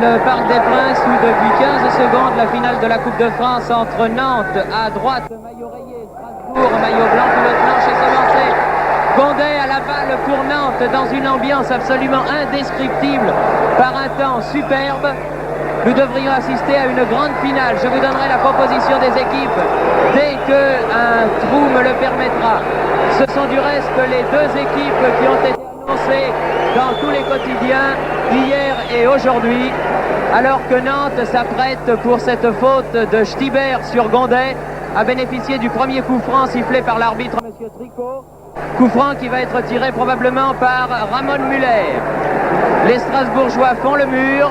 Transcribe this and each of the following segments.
le Parc des Princes où depuis 15 secondes la finale de la Coupe de France entre Nantes à droite, maillot rayé, Strasbourg, maillot blanc, culotte blanche et commencé. Gondet à la balle pour Nantes dans une ambiance absolument indescriptible par un temps superbe. Nous devrions assister à une grande finale. Je vous donnerai la composition des équipes dès qu'un trou me le permettra. Ce sont du reste les deux équipes qui ont été annoncées dans tous les quotidiens hier et aujourd'hui, alors que Nantes s'apprête pour cette faute de Stibert sur Gondet à bénéficier du premier coup franc sifflé par l'arbitre M. Tricot. Coup franc qui va être tiré probablement par Ramon Muller. Les Strasbourgeois font le mur,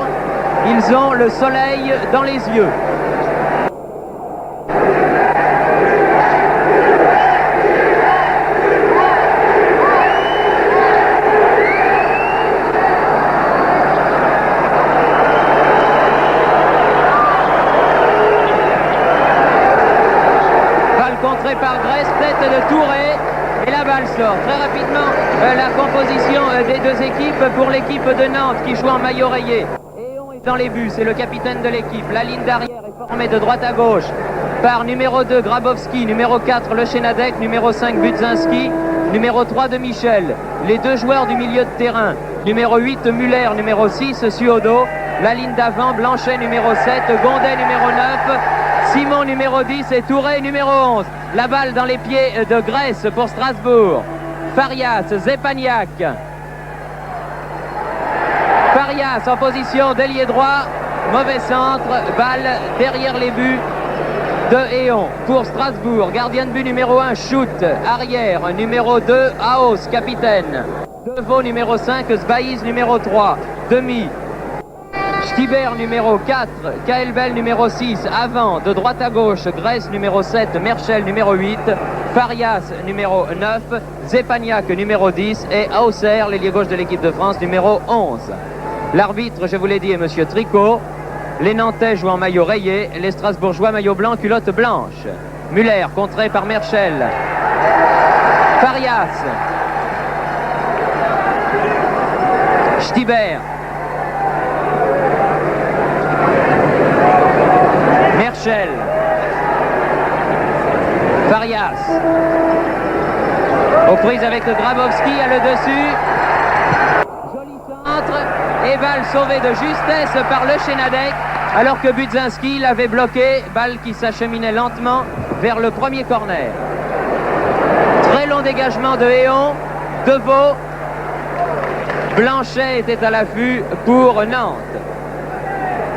ils ont le soleil dans les yeux. Balle contrée par Grèce, tête de Touré. Et la balle sort très rapidement. La composition des deux équipes pour l'équipe de Nantes qui joue en maillot rayé. Héon est dans les buts, c'est le capitaine de l'équipe. La ligne d'arrière est formée de droite à gauche par numéro 2 Grabowski, numéro 4 Le Chenadec, numéro 5 Budzinski, numéro 3 de Michel. Les deux joueurs du milieu de terrain, numéro 8 Muller, numéro 6 Suodo. La ligne d'avant, Blanchet numéro 7, Gondet numéro 9, Simon numéro 10 et Touré numéro 11. La balle dans les pieds de Grèce pour Strasbourg. Farias, Zepaniak. Farias en position d'ailier droit. Mauvais centre. Balle derrière les buts de Héon pour Strasbourg. Gardien de but numéro 1, Shoot. Arrière numéro 2, Aos, capitaine. Deveau numéro 5, Sbaïs numéro 3. Demi. Stibert numéro 4, Kaelbel numéro 6, avant, de droite à gauche, Grèce numéro 7, Merchel numéro 8, Farias numéro 9, Zepaniak numéro 10 et Auxerre, l'ailier gauche de l'équipe de France, numéro 11. L'arbitre, je vous l'ai dit, est monsieur Tricot. Les Nantais jouent en maillot rayé, les Strasbourgeois maillot blanc, culotte blanche. Muller, contré par Merchel. Farias. Stibert. Merchel. Farias. Aux prises avec Grabowski à le dessus. Joli centre. Et balle sauvée de justesse par le Chenadec. Alors que Budzinski l'avait bloqué. Balle qui s'acheminait lentement vers le premier corner. Très long dégagement de Héon. Deveau. Blanchet était à l'affût pour Nantes.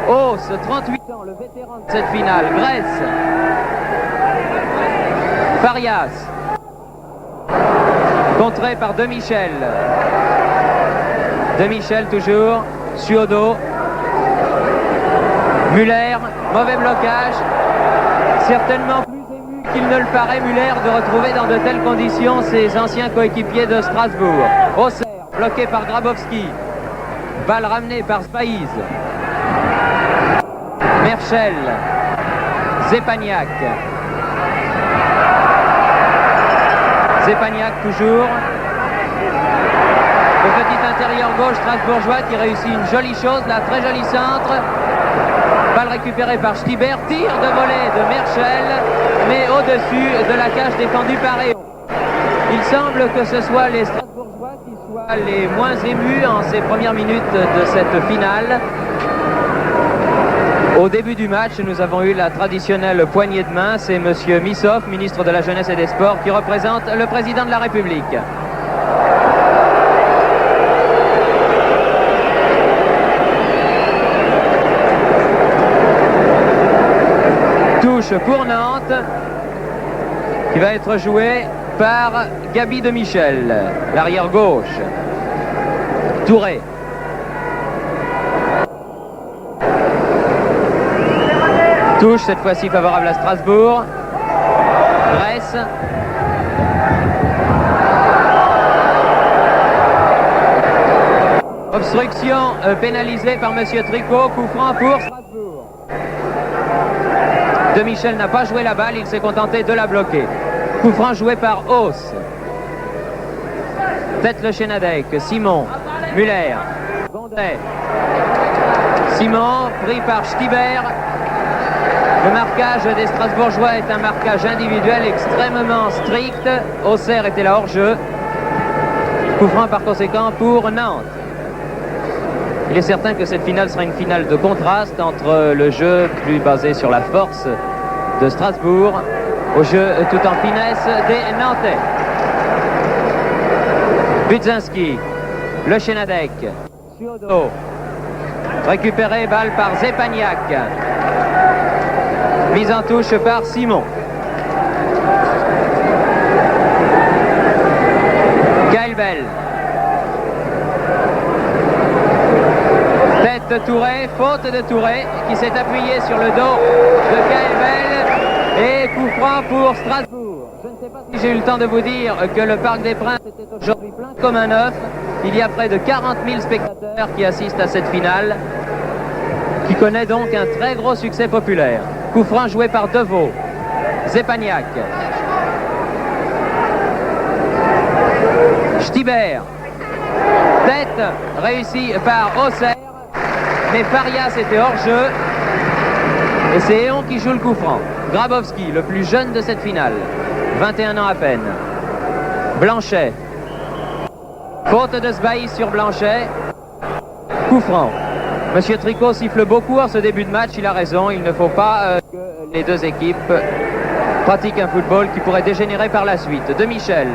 Hausse, 38 ans, le vétéran de cette finale. Grèce. Farias. Contré par De Michel. De Michel toujours. Suodo. Muller. Mauvais blocage. Certainement plus ému qu'il ne le paraît, Muller, de retrouver dans de telles conditions ses anciens coéquipiers de Strasbourg. Auxerre, bloqué par Grabowski. Balle ramenée par Sbaïs. Merchel, Zepaniak. Zepaniak toujours. Le petit intérieur gauche strasbourgeois qui réussit une jolie chose, là, très joli centre. Balle récupérée par Stibert, tir de volée de Merchel, mais au-dessus de la cage défendue par Héon. Il semble que ce soit les Strasbourgeois qui soient les moins émus en ces premières minutes de cette finale. Au début du match, nous avons eu la traditionnelle poignée de main. C'est M. Missoff, ministre de la Jeunesse et des Sports, qui représente le président de la République. Touche pour Nantes, qui va être jouée par Gabi de Michel, l'arrière gauche. Touré. Touche cette fois-ci favorable à Strasbourg. Grèce. Obstruction pénalisée par M. Tricot. Coup franc pour Strasbourg. De Michel n'a pas joué la balle, il s'est contenté de la bloquer. Coup franc joué par Hauss. Tête le Chenadec. Simon. Muller. Gondet. Simon pris par Stibert. Le marquage des Strasbourgeois est un marquage individuel extrêmement strict. Auxerre était là hors jeu. Coup franc par conséquent pour Nantes. Il est certain que cette finale sera une finale de contraste entre le jeu plus basé sur la force de Strasbourg au jeu tout en finesse des Nantais. Budzinski, Le Chenadec, Suodo, récupéré balle par Zepagnac, mise en touche par Simon. Kaelbel. Tête de Touré, faute de Touré qui s'est appuyé sur le dos de Kaelbel et coup franc pour Strasbourg. Je ne sais pas si j'ai eu le temps de vous dire que le Parc des Princes était aujourd'hui plein comme un œuf. Il y a près de 40 000 spectateurs qui assistent à cette finale qui connaît donc un très gros succès populaire. Coup franc joué par Deveau. Zepagnac. Stibert. Tête réussie par Auxerre. Mais Farias était hors jeu. Et c'est Héon qui joue le coup franc. Grabowski, le plus jeune de cette finale. 21 ans à peine. Blanchet. Faute de Sbaïs sur Blanchet. Coup franc. Monsieur Tricot siffle beaucoup en ce début de match. Il a raison. Il ne faut pas que les deux équipes pratiquent un football qui pourrait dégénérer par la suite. De Michel.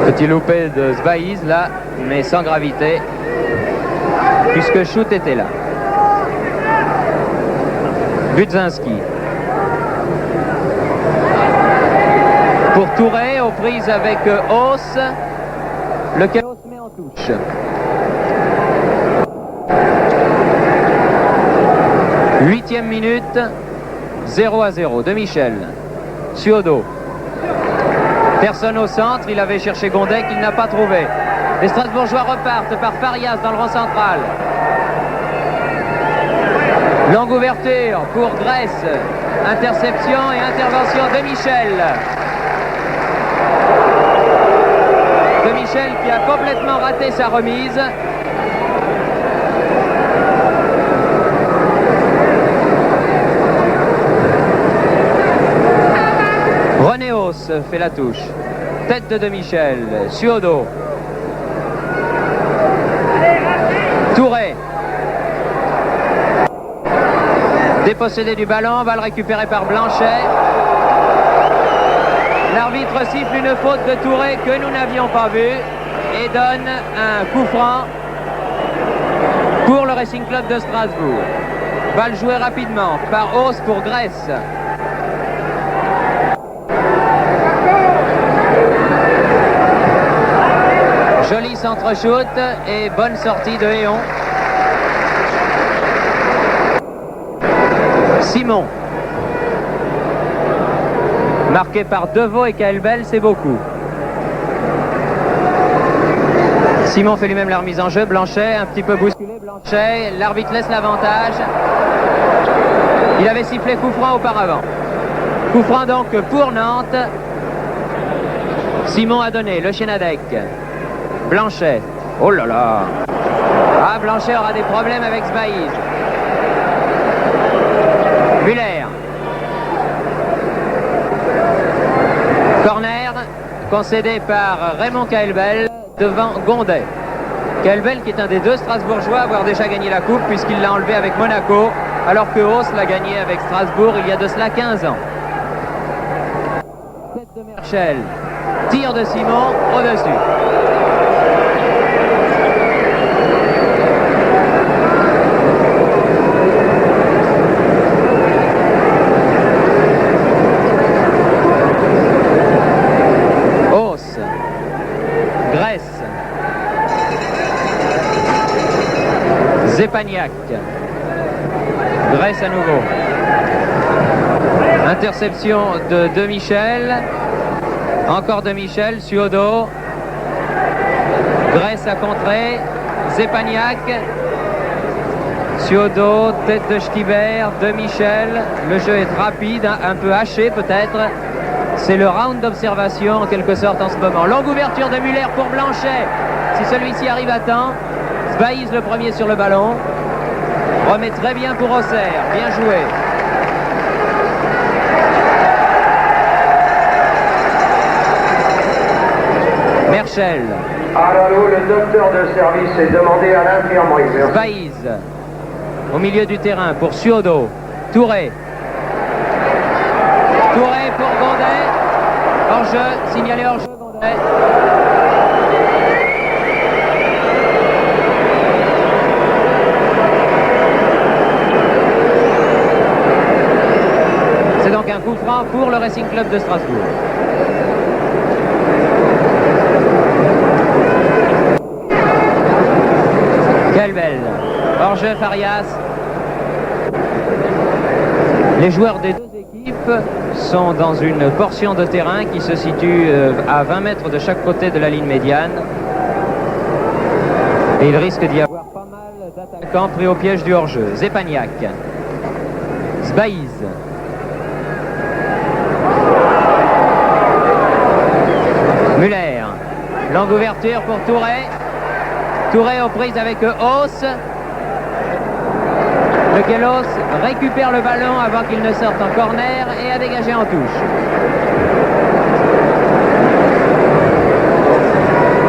Petit loupé de Sbaïs là, mais sans gravité, puisque Shoot était là. Budzinski. Pour Touré, aux prises avec Hauss, lequel Hauss met en touche. Huitième minute, 0-0. De Michel. Suodo. Personne au centre, il avait cherché Gondet qu'il n'a pas trouvé. Les Strasbourgeois repartent par Farias dans le rang central. Longue ouverture pour Grèce. Interception et intervention de Michel. De Michel qui a complètement raté sa remise. René Hauss fait la touche. Tête de Michel. Suodo. Touré. Dépossédé du ballon, balle récupérée par Blanchet. L'arbitre siffle une faute de Touré que nous n'avions pas vue et donne un coup franc pour le Racing Club de Strasbourg. Balle jouée rapidement par Hauss pour Grèce. Joli centre-shoot et bonne sortie de Héon. Simon. Marqué par Deveau et Kaelbel, c'est beaucoup. Simon fait lui-même la remise en jeu. Blanchet, un petit peu bousculé. Blanchet, l'arbitre laisse l'avantage. Il avait sifflé coup franc auparavant. Coup franc donc pour Nantes. Simon a donné le Chenadec. Blanchet. Oh là là. Ah, Blanchet aura des problèmes avec Sbaïs. Muller. Corner concédé par Raymond Kaelbel devant Gondet. Kaelbel qui est un des deux Strasbourgeois à avoir déjà gagné la coupe puisqu'il l'a enlevé avec Monaco alors que Hauss l'a gagné avec Strasbourg il y a de cela 15 ans. Tête de Merchel. Tir de Simon au-dessus. Grèce. Zepagnac. Grèce à nouveau. Interception de Michel. Encore de Michel. Suodo. Grèce à contrer. Zepagnac. Suodo. Tête de Stibert. De Michel. Le jeu est rapide, un peu haché peut-être. C'est le round d'observation en quelque sorte en ce moment. Longue ouverture de Muller pour Blanchet. Si celui-ci arrive à temps, Sbaïs le premier sur le ballon. Remet très bien pour Auxerre. Bien joué. Merchel. Alors, le docteur de service est demandé à l'infirmerie. Sbaïs. Au milieu du terrain pour Suodo. Touré. Touré pour Gondet. Hors-jeu. Signalé hors-jeu Gondet. C'est donc un coup franc pour le Racing Club de Strasbourg. Kelbel, hors-jeu Farias. Les joueurs des deux équipes sont dans une portion de terrain qui se situe à 20 mètres de chaque côté de la ligne médiane. Et il risque d'y avoir pas mal d'attaquants pris au piège du hors-jeu. Zepaniak. Sbaïs. Muller. Longue ouverture pour Touré. Touré aux prises avec Hauss. Lequel Hauss récupère le ballon avant qu'il ne sorte en corner et a dégagé en touche.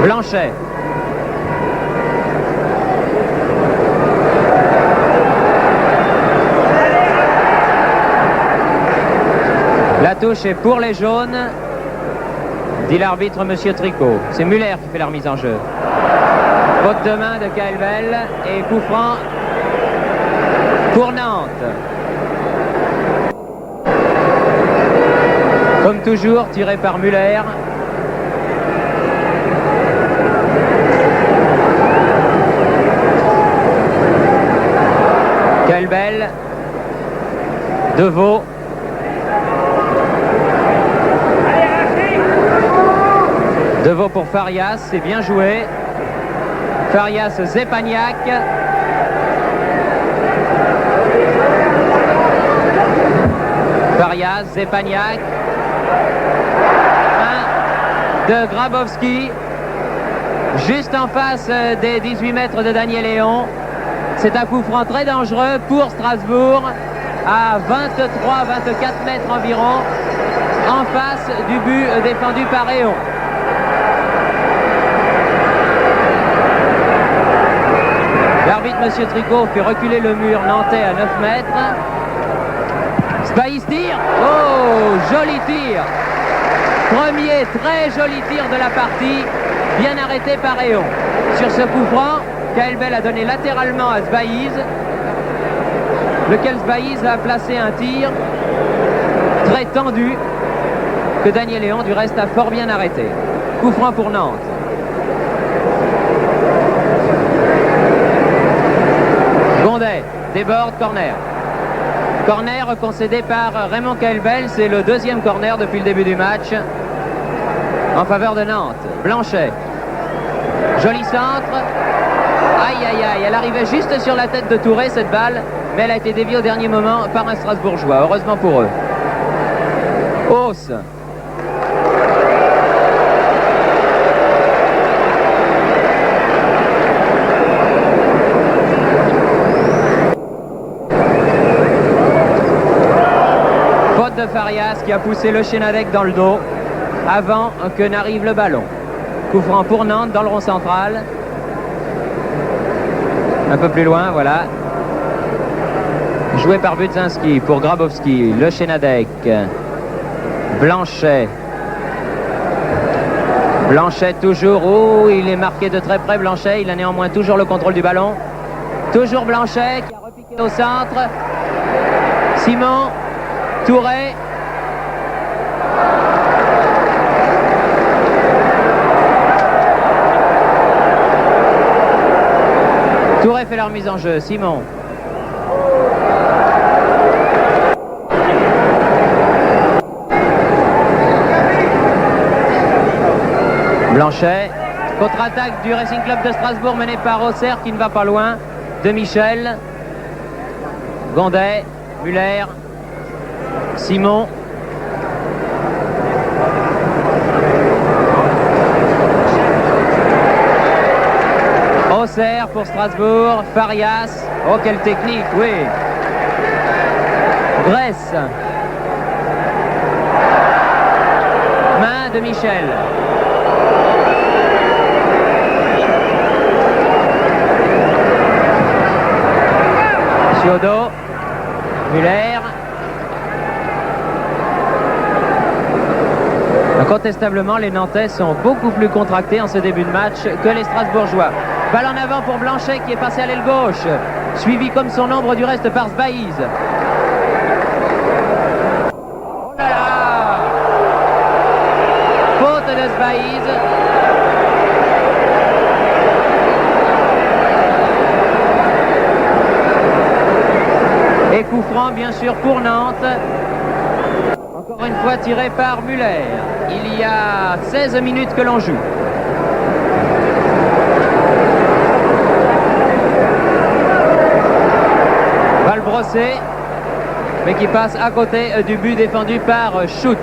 Blanchet. La touche est pour les jaunes, dit l'arbitre Monsieur Tricot. C'est Muller qui fait la remise en jeu. Faute de main de Kelbel et coup franc pour Nantes. Comme toujours, tiré par Muller. Kelbel. Deveau. Deveau pour Farias, c'est bien joué. Farias, Zepaniak. Farias, Zepaniak. De Grabowski. Juste en face des 18 mètres de Daniel Léon. C'est un coup franc très dangereux pour Strasbourg. À 23-24 mètres environ. En face du but défendu par Léon. L'arbitre Monsieur Tricot fait reculer le mur nantais à 9 mètres. Sbaïs tire. Oh, joli tir. Premier très joli tir de la partie. Bien arrêté par Léon. Sur ce coup franc, Kelbel a donné latéralement à Sbaïs. Lequel Sbaïs a placé un tir très tendu que Daniel Léon du reste a fort bien arrêté. Coup franc pour Nantes. Gondet déborde, corner. Corner concédé par Raymond Kelbel, c'est le deuxième corner depuis le début du match en faveur de Nantes. Blanchet, joli centre. Aïe aïe aïe, elle arrivait juste sur la tête de Touré cette balle, mais elle a été déviée au dernier moment par un Strasbourgeois, heureusement pour eux. Hauss. De Farias qui a poussé le Chenadec dans le dos avant que n'arrive le ballon. Coup franc pour Nantes dans le rond central. Un peu plus loin, voilà. Joué par Budzinski pour Grabowski. Le Chenadec. Blanchet. Blanchet toujours. Oh, il est marqué de très près Blanchet. Il a néanmoins toujours le contrôle du ballon. Toujours Blanchet qui a repiqué au centre. Simon. Touré. Touré fait la remise en jeu. Simon. Blanchet. Contre-attaque du Racing Club de Strasbourg mené par Auxerre qui ne va pas loin. De Michel. Gondet. Muller. Simon. pour Strasbourg. Farias. Oh, quelle technique, oui. Grèce. Main de Michel. Ciodo. Muller. Incontestablement, les Nantais sont beaucoup plus contractés en ce début de match que les Strasbourgeois. Balle en avant pour Blanchet qui est passé à l'aile gauche, suivi comme son ombre du reste par Sbaïz. Oh là là! Faute de Sbaïz. Et coup franc bien sûr pour Nantes. Encore une fois tiré par Muller. Il y a 16 minutes que l'on joue. Balle brossée, mais qui passe à côté du but défendu par Schutt.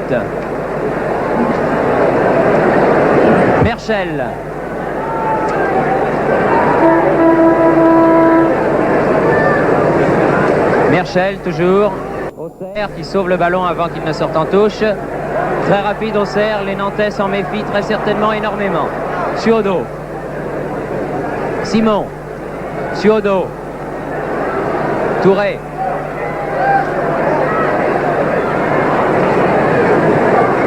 Merchel. Merchel toujours. Auxerre qui sauve le ballon avant qu'il ne sorte en touche. Très rapide Auxerre, les Nantais s'en méfient très certainement énormément. Ciodo. Simon. Ciodo. Touré.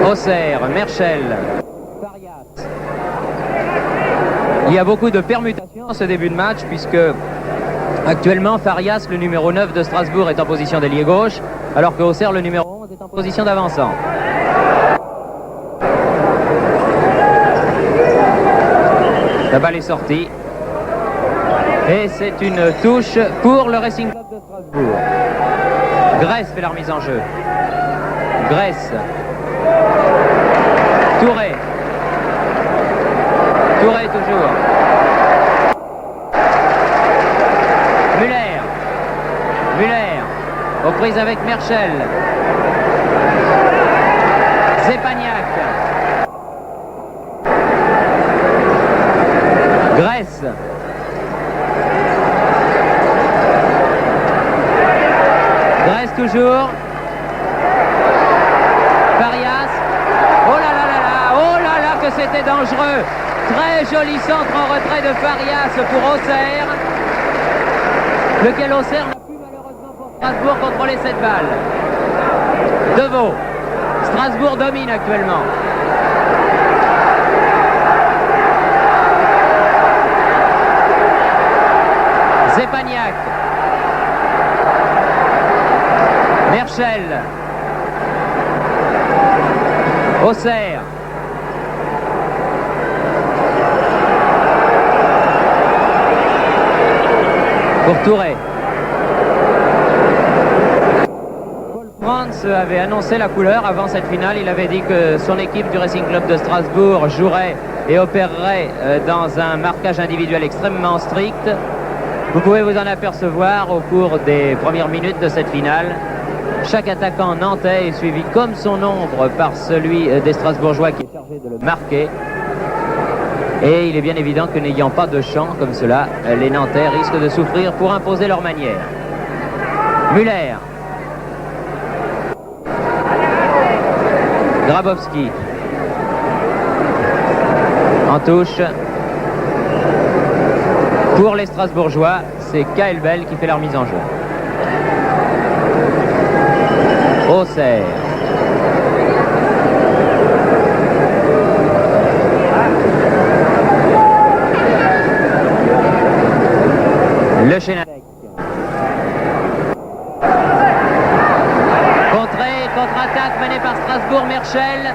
Auxerre, Merchel. Farias. Il y a beaucoup de permutations en ce début de match puisque actuellement Farias, le numéro 9 de Strasbourg, est en position d'ailier gauche alors que Auxerre, le numéro 11, est en position d'avançant. La balle est sortie. Et c'est une touche pour le Racing Club de Strasbourg. Grèce fait la remise en jeu. Grèce. Touré. Touré toujours. Muller. Muller. Aux prises avec Merchel. Zepaniak. Grèce. Grèce toujours. Farias. Oh là là là là. Oh là là que c'était dangereux. Très joli centre en retrait de Farias pour Auxerre. Lequel Auxerre n'a pu malheureusement pour Strasbourg contrôler cette balle. Deveau. Strasbourg domine actuellement. Zepaniak. Merchel. Auxerre. Pour Touré. Paul Franz avait annoncé la couleur avant cette finale. Il avait dit que son équipe du Racing Club de Strasbourg jouerait et opérerait dans un marquage individuel extrêmement strict. Vous pouvez vous en apercevoir au cours des premières minutes de cette finale. Chaque attaquant nantais est suivi comme son ombre par celui des Strasbourgeois qui est chargé de le marquer. Et il est bien évident que n'ayant pas de champ comme cela, les Nantais risquent de souffrir pour imposer leur manière. Muller. Grabowski. En touche. Pour les Strasbourgeois, c'est Kaelbel qui fait leur mise en jeu. Auxerre. Le Chénadec. Contre-attaque menée par Strasbourg, Merchel.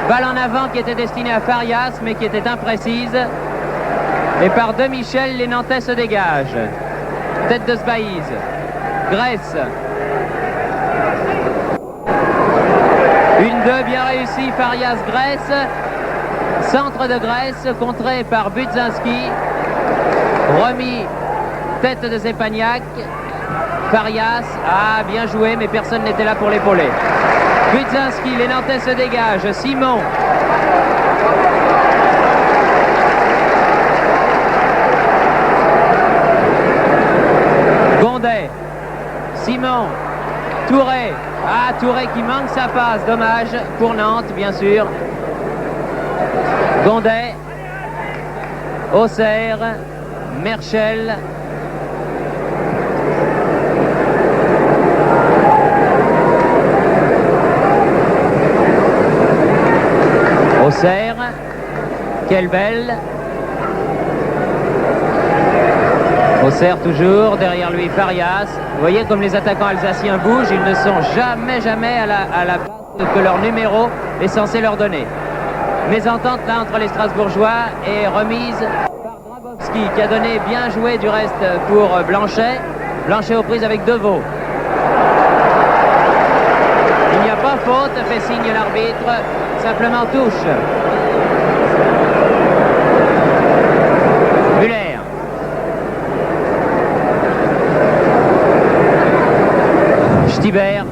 Balle en avant qui était destinée à Farias, mais qui était imprécise. Et par De Michel, les Nantais se dégagent. Tête de Sbaïz. Grèce. Une 2 bien réussie, Farias-Grèce. Centre de Grèce, contré par Budzinski. Remis, tête de Zepaniak. Farias, ah bien joué, mais personne n'était là pour l'épauler. Budzinski, les Nantais se dégagent. Simon. Gondet, Simon, Touré. Ah, Touré qui manque sa passe, dommage pour Nantes, bien sûr. Gondet, Auxerre, Merchel. Auxerre, quelle belle. Auxerre toujours, derrière lui Farias. Vous voyez comme les attaquants alsaciens bougent, ils ne sont jamais à la place que leur numéro est censé leur donner. Mésentente là entre les Strasbourgeois et remise par Grabowski qui a donné bien joué du reste pour Blanchet. Blanchet aux prises avec Deveau. Il n'y a pas faute, fait signe l'arbitre, simplement touche. Muller. Stibert,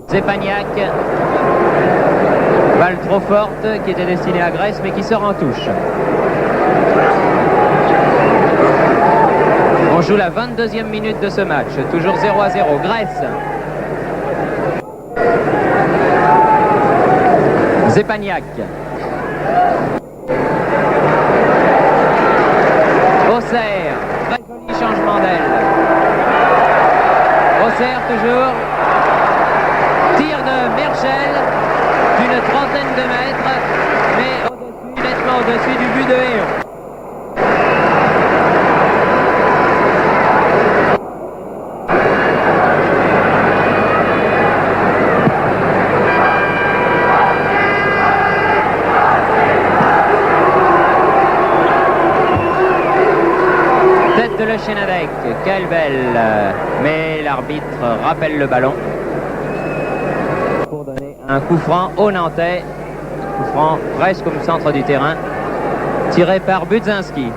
Zepagnac. Balle trop forte qui était destinée à Grèce mais qui sort en touche. On joue la 22e minute de ce match, toujours 0-0. Grèce. Zepagnac. Auxerre. Très joli changement d'aile. Auxerre toujours. Tir de Merchel d'une trentaine de mètres, mais nettement au-dessus du but de Héon. Tête de Le Chénadec, quelle belle, mais l'arbitre rappelle le ballon. Pour donner un coup franc au Nantais, coup franc presque au centre du terrain, tiré par Budzinski.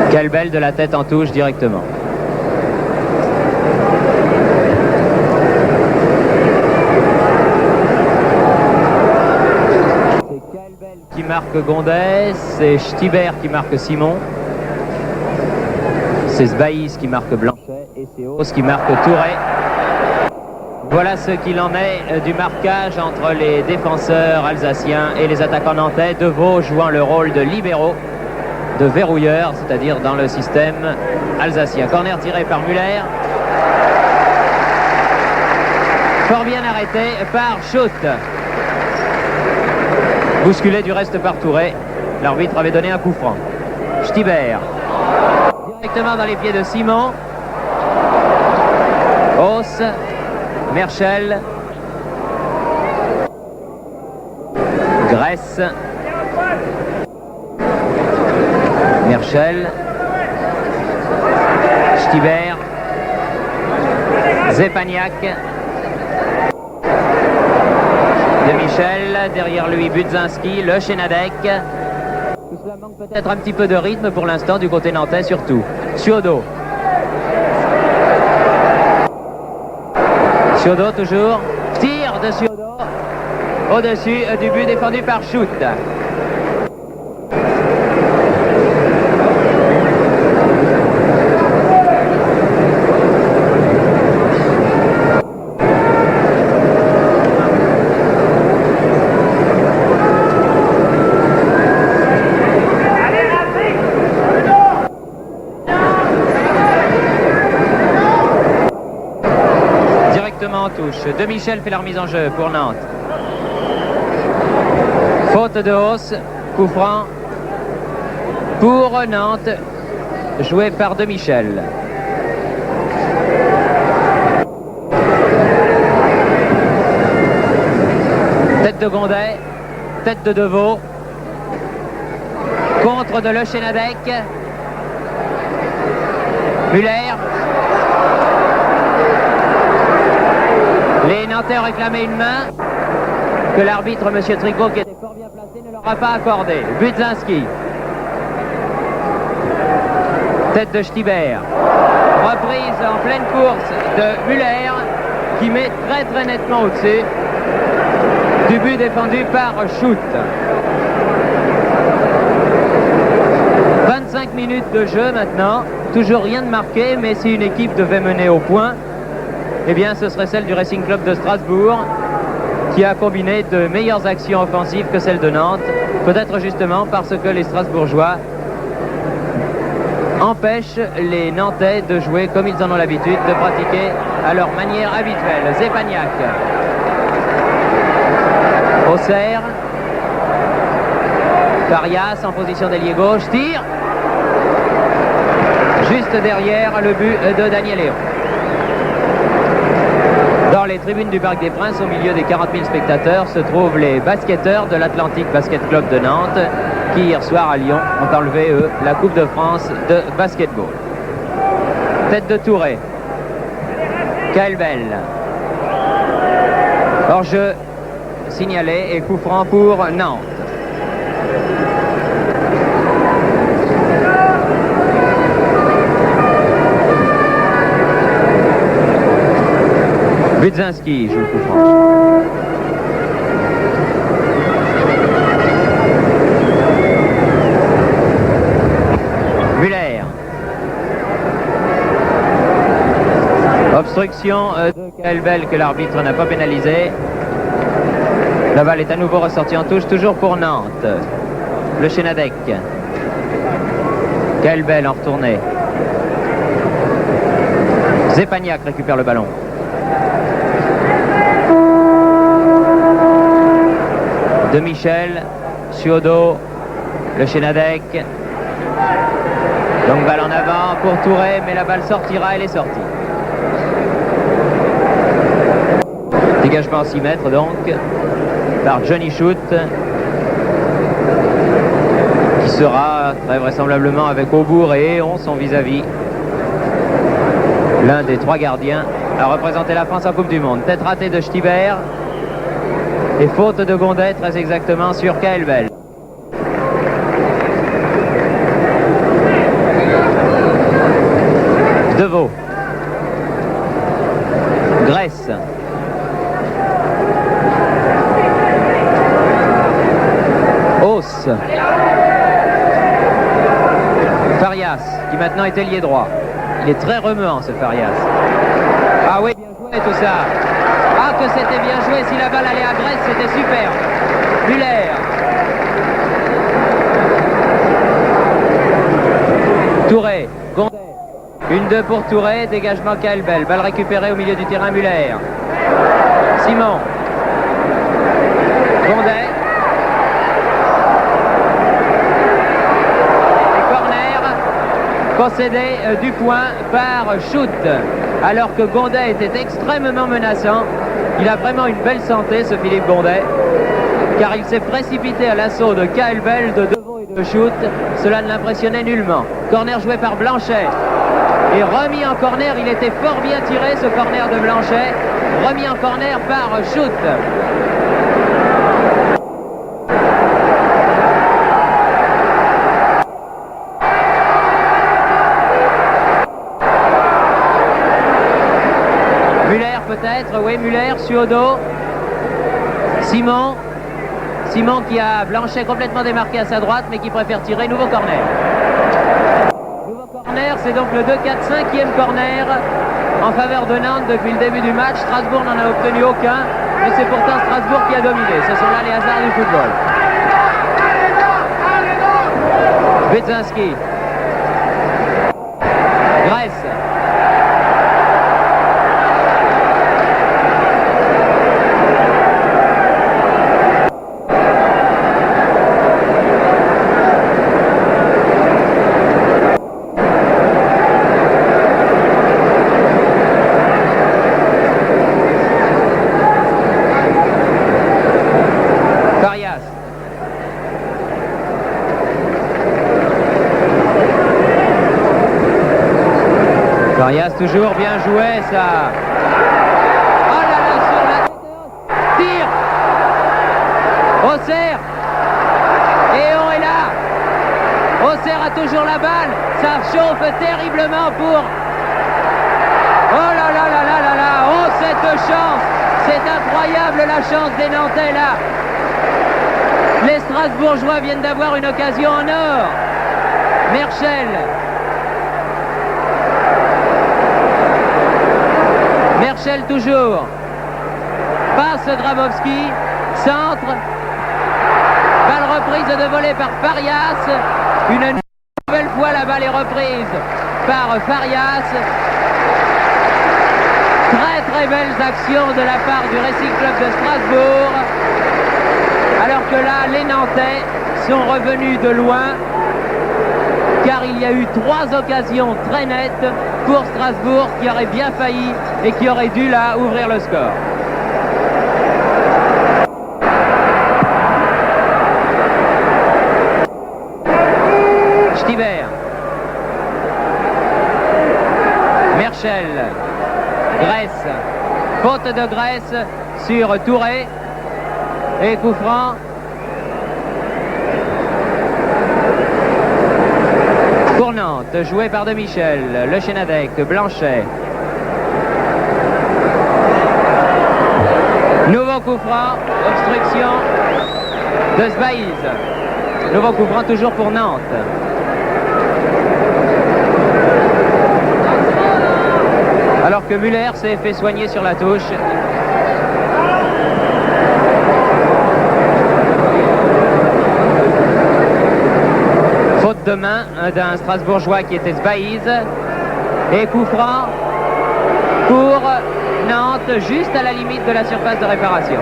Quelle belle de la tête en touche directement. C'est Calbel qui marque Gondet, c'est Stibert qui marque Simon. C'est Sbaïs qui marque Blanchet et c'est Hauss qui marque Touré. Voilà ce qu'il en est du marquage entre les défenseurs alsaciens et les attaquants nantais. Deveau jouant le rôle de libéraux, de verrouilleurs, c'est-à-dire dans le système alsacien. Corner tiré par Muller. Fort bien arrêté par Schutt. Bousculé du reste par Touré. L'arbitre avait donné un coup franc. Stibert. Directement dans les pieds de Simon. Hauss. Merchel. Grèce. Merchel. Stibert. Zepagnac. De Michel. Derrière lui Budzinski. Le Chénadec. Tout cela manque peut-être un petit peu de rythme pour l'instant du côté nantais surtout. Ciodo. Ciodo toujours. Tir de Ciodo. Au-dessus du but défendu par Schutt. En touche. De Michel fait la remise en jeu pour Nantes. Faute de Hauss, coup franc pour Nantes, joué par De Michel. Tête de Gondet, tête de Deveau, contre de Le Chénadec, Muller. Les Nantais ont réclamé une main que l'arbitre, M. Tricot, qui était fort bien placé, ne leur a pas accordé. Budzinski. Tête de Stibert. Reprise en pleine course de Muller, qui met très nettement au-dessus du but défendu par Schutt. 25 minutes de jeu maintenant, toujours rien de marqué, mais si une équipe devait mener au point, eh bien ce serait celle du Racing Club de Strasbourg, qui a combiné de meilleures actions offensives que celles de Nantes, peut-être justement parce que les Strasbourgeois empêchent les Nantais de jouer comme ils en ont l'habitude, de pratiquer à leur manière habituelle. Zepagnac, Auxerre, Farias en position d'ailier gauche, tire juste derrière le but de Daniel Léon. Dans les tribunes du Parc des Princes, au milieu des 40 000 spectateurs, se trouvent les basketteurs de l'Atlantic Basket Club de Nantes, qui hier soir à Lyon ont enlevé, eux, la Coupe de France de basketball. Tête de Touré. Kaelbel. Hors-jeu signalé et coup franc pour Nantes. Budzinski joue le coup franc. Muller. Obstruction de Kaelbel que l'arbitre n'a pas pénalisé. La balle est à nouveau ressortie en touche, toujours pour Nantes. Le Chenadec. Kaelbel en retournée. Zepagnac récupère le ballon. De Michel, Suodo, le Chenadec. Donc balle en avant pour Touré, mais la balle sortira, elle est sortie. Dégagement 6 mètres donc par Johnny Shoot, qui sera très vraisemblablement avec Aubourg et Héon son vis-à-vis. L'un des 3 gardiens a représenté la France en Coupe du Monde. Tête ratée de Stibert. Et faute de Gondet, très exactement, sur Kaelbel. Deveau. Grèce. Hauss. Farias, qui maintenant est ailier droit. Il est très remuant, ce Farias. Ah oui, bien joué tout ça. Ah, que c'était bien joué. Si la balle allait à Grèce, c'était super. Muller. Touré. Gondet. 1-2 pour Touré. Dégagement Kaelbel. Balle récupérée au milieu du terrain, Muller. Simon. Gondet. Et corner concédé du point par Shoot. Alors que Gondet était extrêmement menaçant. Il a vraiment une belle santé, ce Philippe Gondet, car il s'est précipité à l'assaut de Kaelbel, de Deveau et de Shoot. Cela ne l'impressionnait nullement. Corner joué par Blanchet et remis en corner. Il était fort bien tiré, ce corner de Blanchet, remis en corner par Shoot. Peut-être, oui, Muller, Suodo, Simon qui a Blanchet complètement démarqué à sa droite, mais qui préfère tirer. Nouveau corner. Nouveau corner, c'est donc le 2-4-5e corner en faveur de Nantes depuis le début du match. Strasbourg n'en a obtenu aucun, mais c'est pourtant Strasbourg qui a dominé. Ce sont là les hasards du football. Budzinski. Grèce. Farias toujours bien joué ça. Oh là là, sur la tête. Tire. Auxerre. Héon est là. Auxerre a toujours la balle. Ça chauffe terriblement pour... Oh là là là là là là. Oh, cette chance. C'est incroyable la chance des Nantais là. Les Strasbourgeois viennent d'avoir une occasion en or. Merchel. Merchel toujours. Passe Grabowski. Centre. Balle reprise de volée par Farias. Une nouvelle fois la balle est reprise par Farias. Très belles actions de la part du Racing Club de Strasbourg. Alors que là, les Nantais sont revenus de loin. Car il y a eu 3 occasions très nettes pour Strasbourg qui auraient bien failli et qui auraient dû là ouvrir le score. Stiver. Merchel. Grèce. Faute de Grèce sur Touré. Et coup franc. Pour Nantes, joué par De Michel, Le Chenadec, Blanchet. Nouveau coup franc, obstruction de Sbaïz. Nouveau coup franc toujours pour Nantes. Alors que Muller s'est fait soigner sur la touche. Faute de main d'un Strasbourgeois qui était Sbaïz. Et coup franc pour Nantes, juste à la limite de la surface de réparation.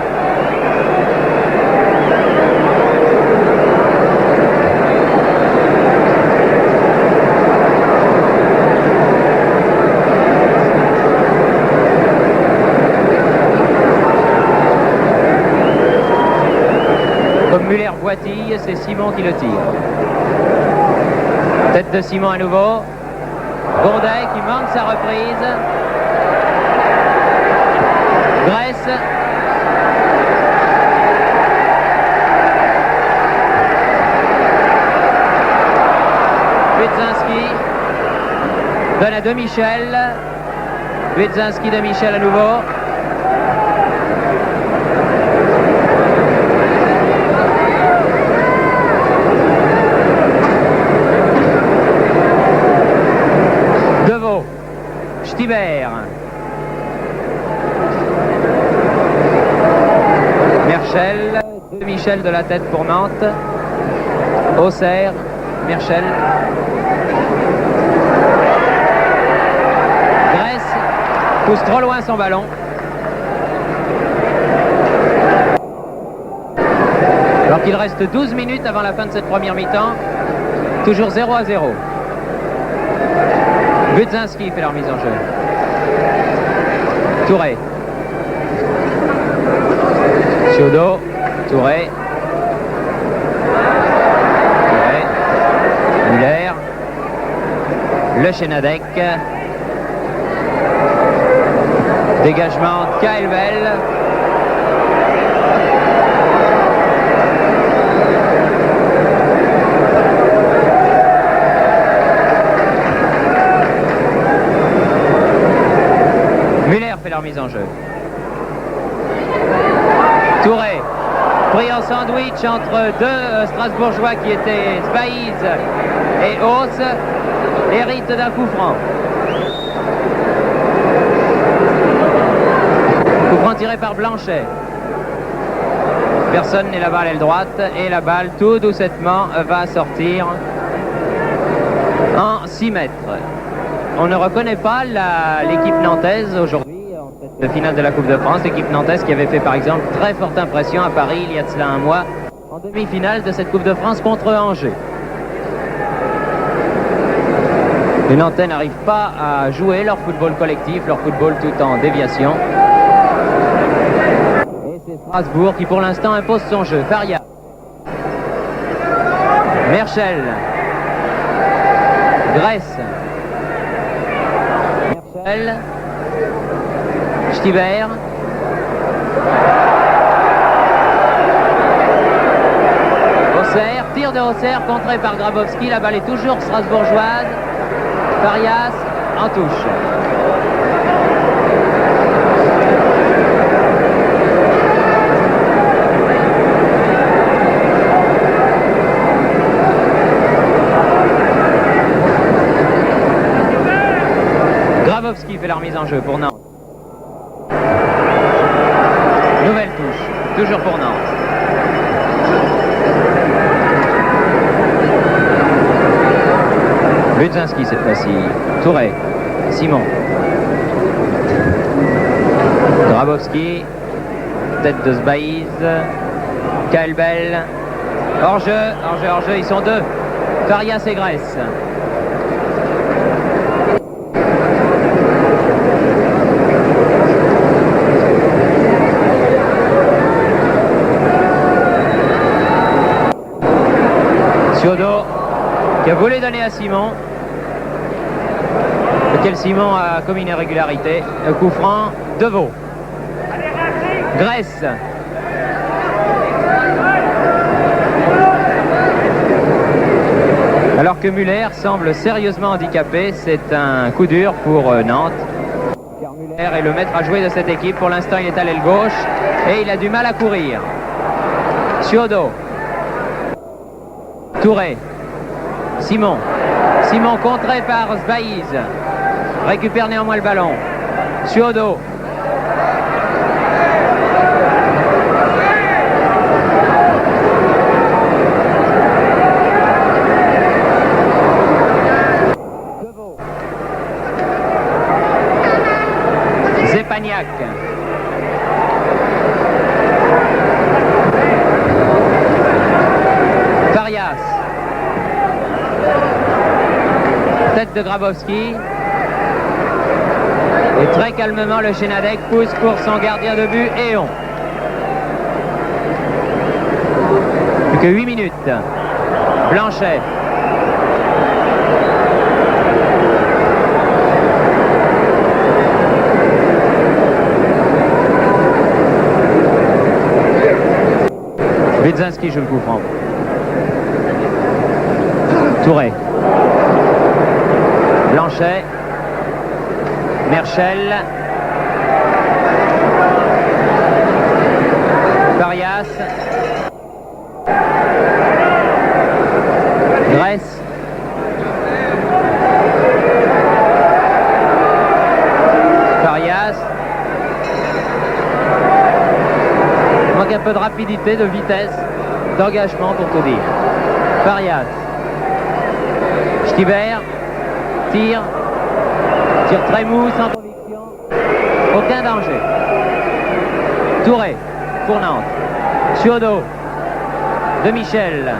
Comme Muller boitille, c'est Simon qui le tire. Tête de Simon à nouveau. Gondet qui manque sa reprise. Grèce. Budzinski donne à De Michel. Budzinski, De Michel à nouveau. Deveau. Stiver. Merchel. De Michel de la tête pour Nantes. Auxerre. Merchel. Grèce pousse trop loin son ballon. Alors qu'il reste 12 minutes avant la fin de cette première mi-temps. Toujours 0-0. Budzinski fait leur mise en jeu. Touré. Ciodo. Touré. Muller. Le Chenadec. Dégagement Kaelvel. Muller fait leur mise en jeu. Touré. Pris en sandwich entre deux Strasbourgeois qui étaient Sbaïz et Hauss, hérite d'un coup franc. Coup franc tiré par Blanchet. Personne n'est là-bas à l'aile droite et la balle tout doucettement va sortir en 6 mètres. On ne reconnaît pas l'équipe nantaise aujourd'hui en cette finale de la Coupe de France, l'équipe nantaise qui avait fait par exemple très forte impression à Paris il y a de cela un mois en demi-finale de cette Coupe de France contre Angers. Les Nantais n'arrivent pas à jouer leur football collectif, leur football tout en déviation. Et c'est Strasbourg qui pour l'instant impose son jeu. Faria. Merchel. Grèce. Merchel. Stiver. Auxerre. Tir de Auxerre contré par Grabowski. La balle est toujours strasbourgeoise. Farias en touche. en jeu pour Nantes. Nouvelle touche, toujours pour Nantes. Budzinski cette fois-ci. Touré. Simon. Grabowski. Tête de Sbaïz. Kaelbel. Hors-jeu, hors-jeu, hors-jeu, ils sont deux. Farias et Grèce. Ciodo qui a voulu donner à Simon, lequel Simon a commis une irrégularité. Le coup franc, Deveau. Grèce. Alors que Muller semble sérieusement handicapé, c'est un coup dur pour Nantes. Car Muller est le maître à jouer de cette équipe. Pour l'instant, il est à l'aile gauche et il a du mal à courir. Ciodo. Touré. Simon. Simon contré par Sbaïz. Récupère néanmoins le ballon. Ciodo. Zepagnac. Farias. Tête de Grabowski. Et très calmement, le Chénadec pousse pour son gardien de but, Éon. Plus que 8 minutes. Blanchet. Budzinski joue le coup franc. Touré. Blanchet. Merchel. Farias. Grèce. Farias. Il manque un peu de rapidité, de vitesse, d'engagement pour tout dire. Farias. Stibert. Tire très mou, sans conviction, aucun danger. Touré pour Nantes. Ciodo de Michel.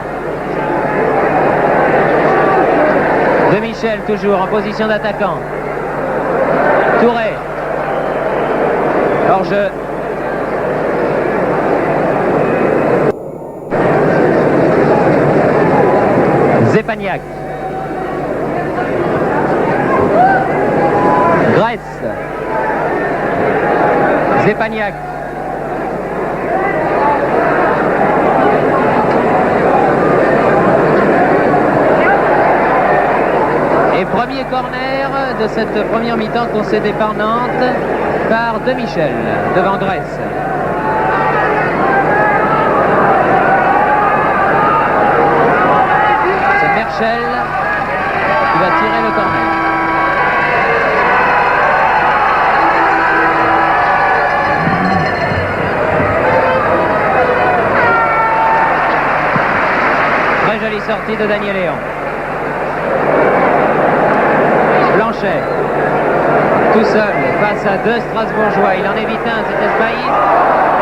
De Michel toujours en position d'attaquant. Touré. Hors-jeu. Zepagnac. Grèce. Zepagnac. Et premier corner de cette première mi-temps concédé par Nantes par De Michel devant Grèce. C'est Merchel qui va tirer le corner. Jolie sortie de Daniel Léon. Blanchet, tout seul, face à deux Strasbourgeois. Il en évite un, c'était Sbaïz.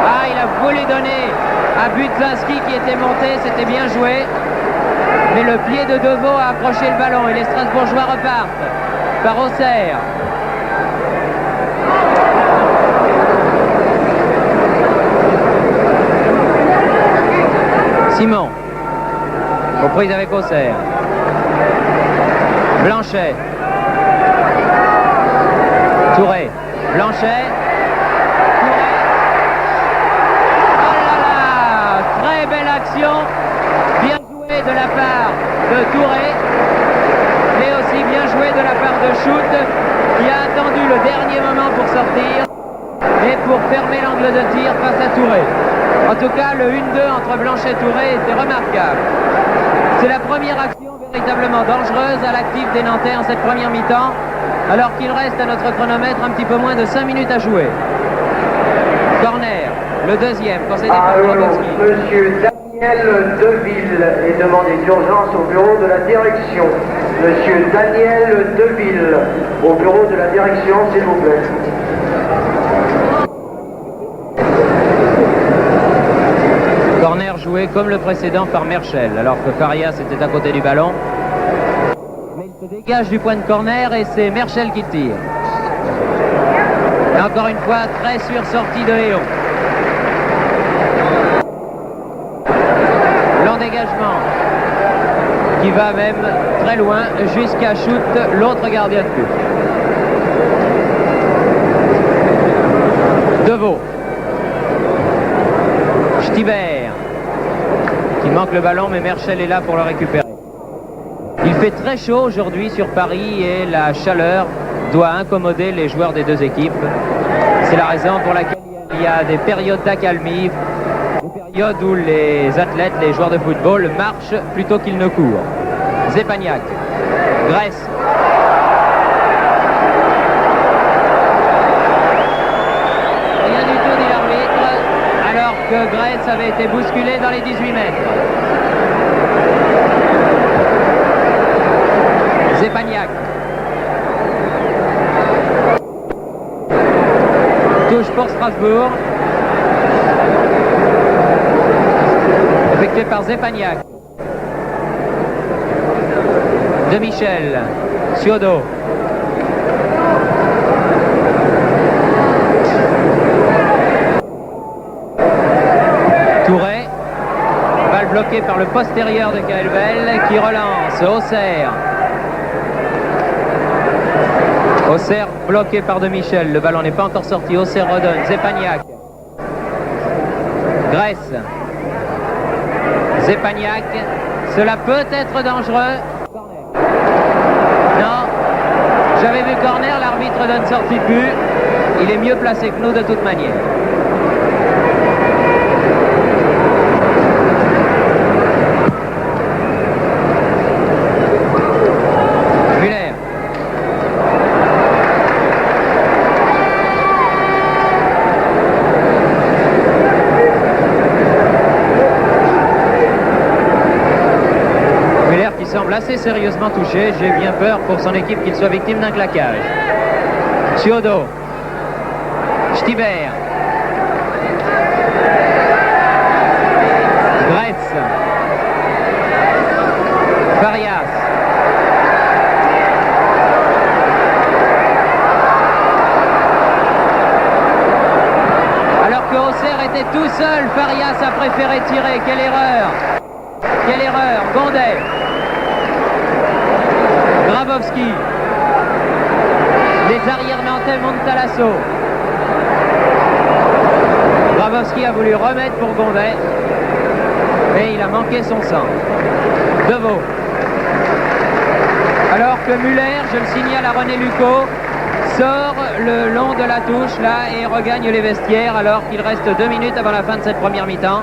Ah, il a voulu donner à Budzinski qui était monté, c'était bien joué. Mais le pied de Deveau a accroché le ballon et les Strasbourgeois repartent par Auxerre. Simon. Aux prises avec Auxerre. Blanchet. Touré. Blanchet. Touré. Oh là là! Très belle action. Bien joué de la part de Touré. Mais aussi bien joué de la part de Schut, qui a attendu le dernier moment pour sortir et pour fermer l'angle de tir face à Touré. En tout cas, le 1-2 entre Blanchet et Touré était remarquable. C'est la première action véritablement dangereuse à l'actif des Nantais en cette première mi-temps, alors qu'il reste à notre chronomètre un petit peu moins de 5 minutes à jouer. Corner, le deuxième, concédé par Grabowski. Monsieur Daniel Deville est demandé d'urgence au bureau de la direction. Monsieur Daniel Deville, au bureau de la direction, s'il vous plaît. Corner joué comme le précédent par Merchel, alors que Farias était à côté du ballon. Mais il se dégage du point de corner et c'est Merchel qui tire. Et encore une fois, très sûre sortie de Léon. Long dégagement qui va même très loin jusqu'à shoot l'autre gardien de but. Deveau. Stibert qui manque le ballon, mais Merchel est là pour le récupérer. Il fait très chaud aujourd'hui sur Paris et la chaleur doit incommoder les joueurs des deux équipes. C'est la raison pour laquelle il y a des périodes d'accalmie, des périodes où les athlètes, les joueurs de football marchent plutôt qu'ils ne courent. Zepagnac, Grèce. Rien du tout, dit l'arbitre, alors que Grèce avait été bousculé dans les 18 mètres. Zepagnac. Touche pour Strasbourg. Effectué par Zepagnac. De Michel. Ciodo. Touré. Balle bloquée par le postérieur de Caelbel qui relance. Auxerre. Auxerre bloqué par De Michel. Le ballon n'est pas encore sorti. Auxerre redonne. Zepagnac. Grèce. Zepagnac. Cela peut être dangereux. Non. J'avais vu corner. L'arbitre donne sortie de but. Il est mieux placé que nous de toute manière. Semble assez sérieusement touché. J'ai bien peur pour son équipe qu'il soit victime d'un claquage. Ciodo. Stibert. Grèce. Farias. Alors que Auxerre était tout seul, Farias a préféré tirer. Quelle erreur! Quelle erreur! Gondet. Grabowski. Les arrières nantais montent à l'assaut. Grabowski a voulu remettre pour Gondet, mais il a manqué son sang. Deveau. Alors que Muller, je le signale à René Lucot, sort le long de la touche là et regagne les vestiaires alors qu'il reste 2 minutes avant la fin de cette première mi-temps.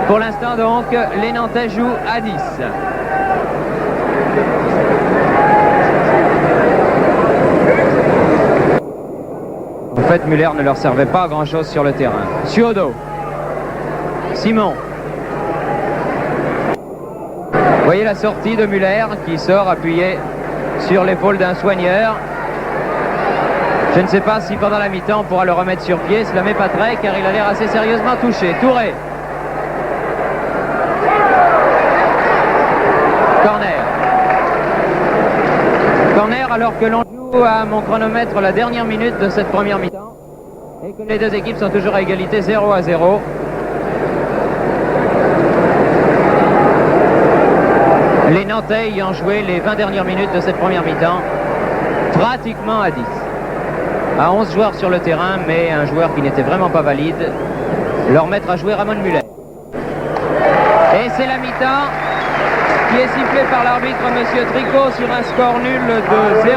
Pour l'instant donc, les Nantais jouent à 10. En fait, Muller ne leur servait pas à grand-chose sur le terrain. Ciodo. Simon. Vous voyez la sortie de Muller qui sort appuyé sur l'épaule d'un soigneur. Je ne sais pas si pendant la mi-temps on pourra le remettre sur pied. Cela m'épaterait car il a l'air assez sérieusement touché. Touré. Corner. Corner alors que l'on joue à mon chronomètre la dernière minute de cette première mi-temps et que les deux équipes sont toujours à égalité 0-0. Les Nantais ayant joué les 20 dernières minutes de cette première mi-temps pratiquement à 10. À 11 joueurs sur le terrain, mais un joueur qui n'était vraiment pas valide, leur maître à jouer Ramon Muller. Et c'est la mi-temps qui est sifflée par l'arbitre Monsieur Tricot sur un score nul de 0-0.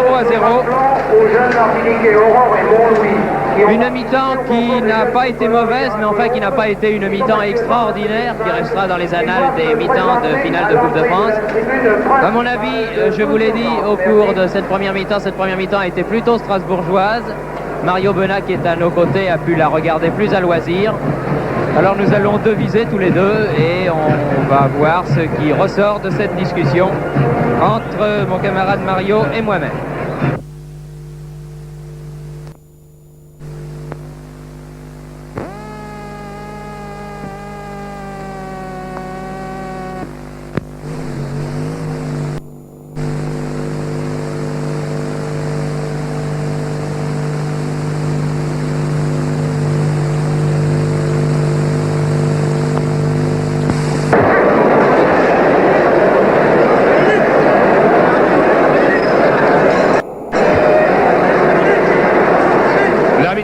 Aux jeunes Martiniquais, Aurore et Montlouis. Une mi-temps qui n'a pas été mauvaise, mais enfin qui n'a pas été une mi-temps extraordinaire, qui restera dans les annales des mi-temps de finale de Coupe de France. À mon avis, je vous l'ai dit au cours de cette première mi-temps a été plutôt strasbourgeoise. Mario Benat, qui est à nos côtés, a pu la regarder plus à loisir. Alors nous allons deviser tous les deux et on va voir ce qui ressort de cette discussion entre mon camarade Mario et moi-même.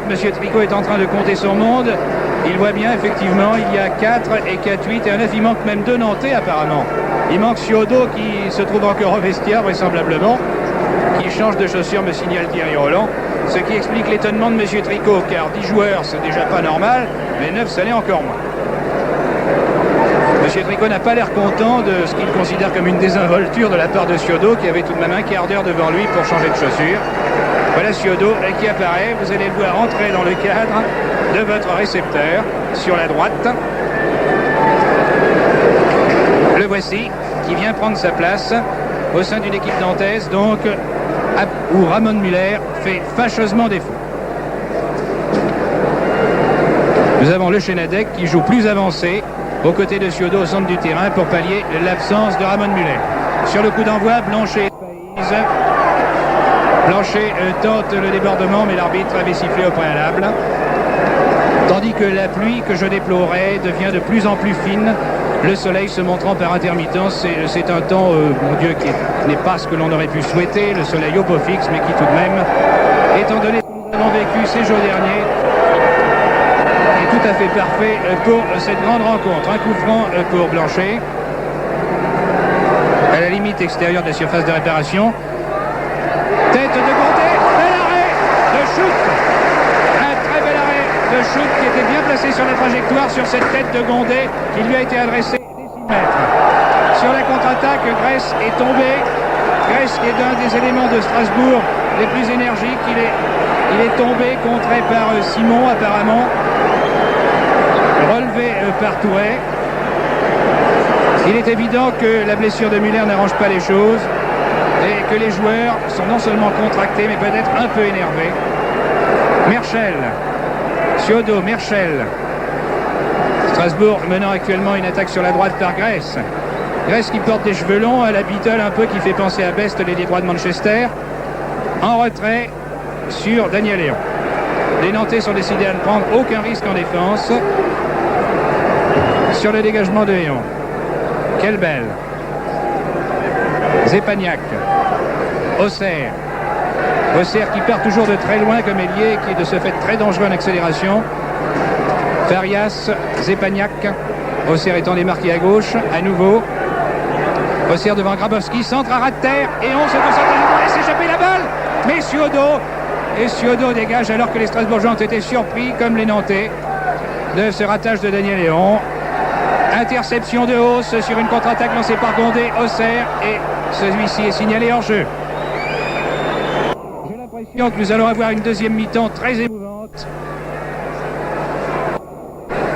Monsieur Tricot est en train de compter son monde. Il voit bien, effectivement, il y a 4 et 4, 8 et un 9. Il manque même 2 Nantais, apparemment. Il manque Ciodo, qui se trouve encore au vestiaire, vraisemblablement. Qui change de chaussure, me signale Thierry Roland. Ce qui explique l'étonnement de Monsieur Tricot, car 10 joueurs, c'est déjà pas normal, mais 9, ça l'est encore moins. Monsieur Tricot n'a pas l'air content de ce qu'il considère comme une désinvolture de la part de Ciodo, qui avait tout de même un quart d'heure devant lui pour changer de chaussure. Voilà Ciodo qui apparaît, vous allez le voir entrer dans le cadre de votre récepteur sur la droite. Le voici qui vient prendre sa place au sein d'une équipe nantaise donc où Ramon Muller fait fâcheusement défaut. Nous avons le Chenadec qui joue plus avancé aux côtés de Ciodo au centre du terrain pour pallier l'absence de Ramon Muller. Sur le coup d'envoi, Blanchet tente le débordement, mais l'arbitre avait sifflé au préalable. Tandis que la pluie que je déplorais devient de plus en plus fine, le soleil se montrant par intermittence. C'est un temps, mon Dieu, qui n'est pas ce que l'on aurait pu souhaiter, le soleil au beau fixe, mais qui tout de même, étant donné ce que nous avons vécu ces jours derniers, est tout à fait parfait pour cette grande rencontre. Un coup franc pour Blanchet, à la limite extérieure de la surface de réparation. Tête de Gondé, bel arrêt de Schut. Un très bel arrêt de Schut qui était bien placé sur la trajectoire sur cette tête de Gondé qui lui a été adressée des 6 mètres. Sur la contre-attaque, Grèce est tombé. Grèce est d'un des éléments de Strasbourg les plus énergiques. Il est tombé, contré par Simon apparemment. Relevé par Touret. Il est évident que la blessure de Muller n'arrange pas les choses. Et que les joueurs sont non seulement contractés, mais peut-être un peu énervés. Merchel, Ciodo, Merchel. Strasbourg menant actuellement une attaque sur la droite par Grèce. Grèce qui porte des cheveux longs, à la Beatle un peu, qui fait penser à Best, l'ailier droit de Manchester. En retrait sur Daniel Léon. Les Nantais sont décidés à ne prendre aucun risque en défense. Sur le dégagement de Léon. Quelle belle. Zepagnac, Auxerre qui part toujours de très loin comme ailier, qui est de ce fait très dangereux en accélération. Farias, Zepagnac, Auxerre étant démarqué à gauche, à nouveau. Auxerre devant Grabowski, centre à ras de terre, et on se concentre à laisser échapper la balle. Mais Ciodo dégage alors que les Strasbourgeois ont été surpris, comme les Nantais, de ce ratage de Daniel Léon. Interception de Hauss sur une contre-attaque lancée par Gondé, Auxerre, et celui-ci est signalé hors jeu. J'ai l'impression que nous allons avoir une deuxième mi-temps très émouvante.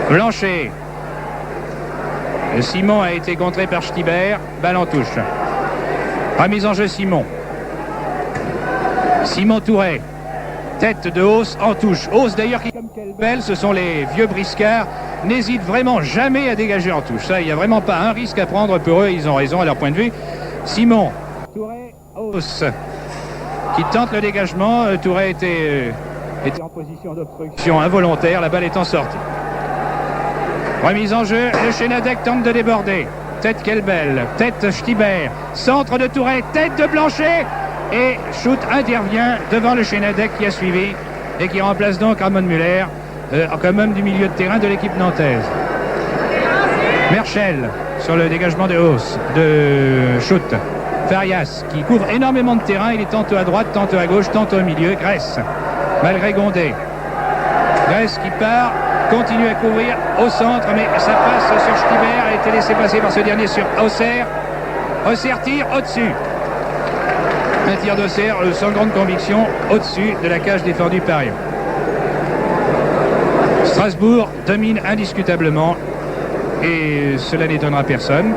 Blanchet. Simon a été contré par Stibert, balle en touche. Remise en jeu Simon. Simon Touret. Tête de Hauss en touche. Hauss d'ailleurs qui, comme Kelbel, ce sont les vieux briscards, n'hésite vraiment jamais à dégager en touche. Ça, il n'y a vraiment pas un risque à prendre pour eux, ils ont raison à leur point de vue. Simon, Touret, Hauss, qui tente le dégagement. Touret était en position d'obstruction involontaire, la balle étant sortie. Remise en jeu, le Chenadec tente de déborder. Tête Kelbel, tête Stibert, centre de Touret, tête de Blanchet, et Schut intervient devant le Chenadec qui a suivi et qui remplace donc Ramon Muller comme homme du milieu de terrain de l'équipe nantaise. Merchel sur le dégagement de Hauss, de Schut. Farias qui couvre énormément de terrain, il est tantôt à droite, tantôt à gauche, tantôt au milieu. Grèce, malgré Gondé. Grèce qui part, continue à couvrir au centre, mais ça passe sur Stibert, a été laissé passer par ce dernier sur Auxerre. Auxerre tire au-dessus. Un tir d'Auxerre sans grande conviction, au-dessus de la cage défendue par Lyon. Strasbourg domine indiscutablement, et cela n'étonnera personne,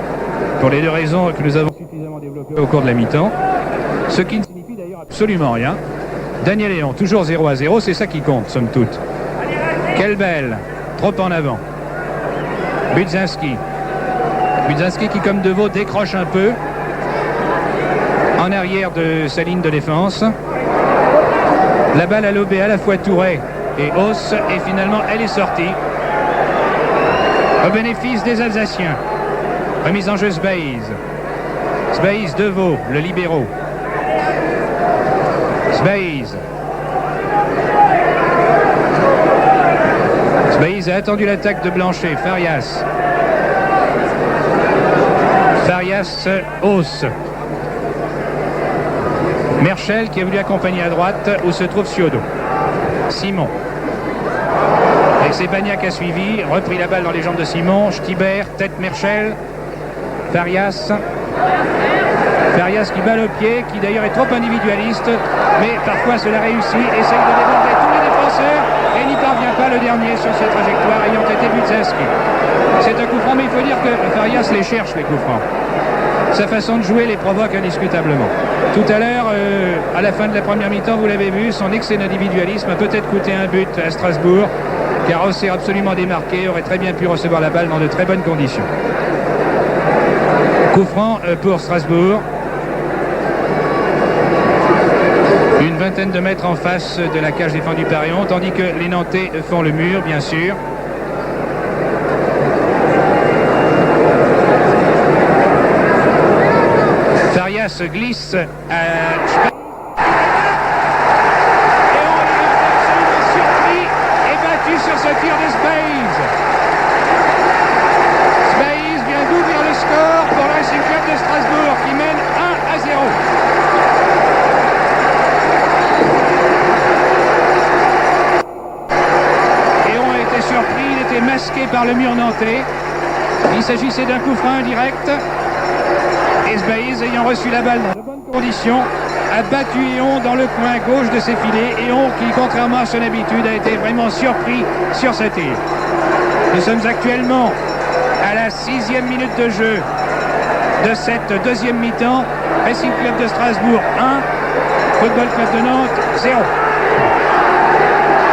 pour les deux raisons que nous avons suffisamment développées au cours de la mi-temps, ce qui ne signifie d'ailleurs absolument rien. Daniel Léon, toujours 0-0, c'est ça qui compte, somme toute. Kelbel, trop en avant. Budzinski. Budzinski qui, comme Deveau, décroche un peu en arrière de sa ligne de défense. La balle a lobé à la fois Touré et Hauss, et finalement elle est sortie au bénéfice des Alsaciens. Remise en jeu Sbaïs. Sbaïs, Deveau, le libéraux. Sbaïs. Sbaïs a attendu l'attaque de Blanchet. Farias. Farias, Hauss. Merchel qui a voulu accompagner à droite où se trouve Ciodo. Simon. Et Sebagnac a suivi, repris la balle dans les jambes de Simon. Stibert, tête Merchel. Farias. Farias qui bat le pied, qui d'ailleurs est trop individualiste, mais parfois cela réussit, essaye de déborder tous les défenseurs et n'y parvient pas, le dernier sur sa trajectoire ayant été Budzinski. C'est un coup franc, mais il faut dire que Farias les cherche, les coups francs. Sa façon de jouer les provoque indiscutablement. Tout à l'heure, à la fin de la première mi-temps, vous l'avez vu, son excès d'individualisme a peut-être coûté un but à Strasbourg, car Auxerre absolument démarqué aurait très bien pu recevoir la balle dans de très bonnes conditions. Coup franc pour Strasbourg. Une vingtaine de mètres en face de la cage défendue par Lyon, tandis que les Nantais font le mur, bien sûr. Farias glisse à... Et on est absolument surpris et battu sur ce tir de Sbaïs. Sbaïs vient d'ouvrir le score pour le Racing Club de Strasbourg qui mène 1-0. Surpris, il était masqué par le mur nantais. Il s'agissait d'un coup franc indirect. Et Sbaïs, ayant reçu la balle dans de bonnes conditions, a battu Eon dans le coin gauche de ses filets. Eon qui, contrairement à son habitude, a été vraiment surpris sur ce tir. Nous sommes actuellement à la 6e minute de jeu de cette deuxième mi-temps. Racing Club de Strasbourg 1, Football Club de Nantes 0.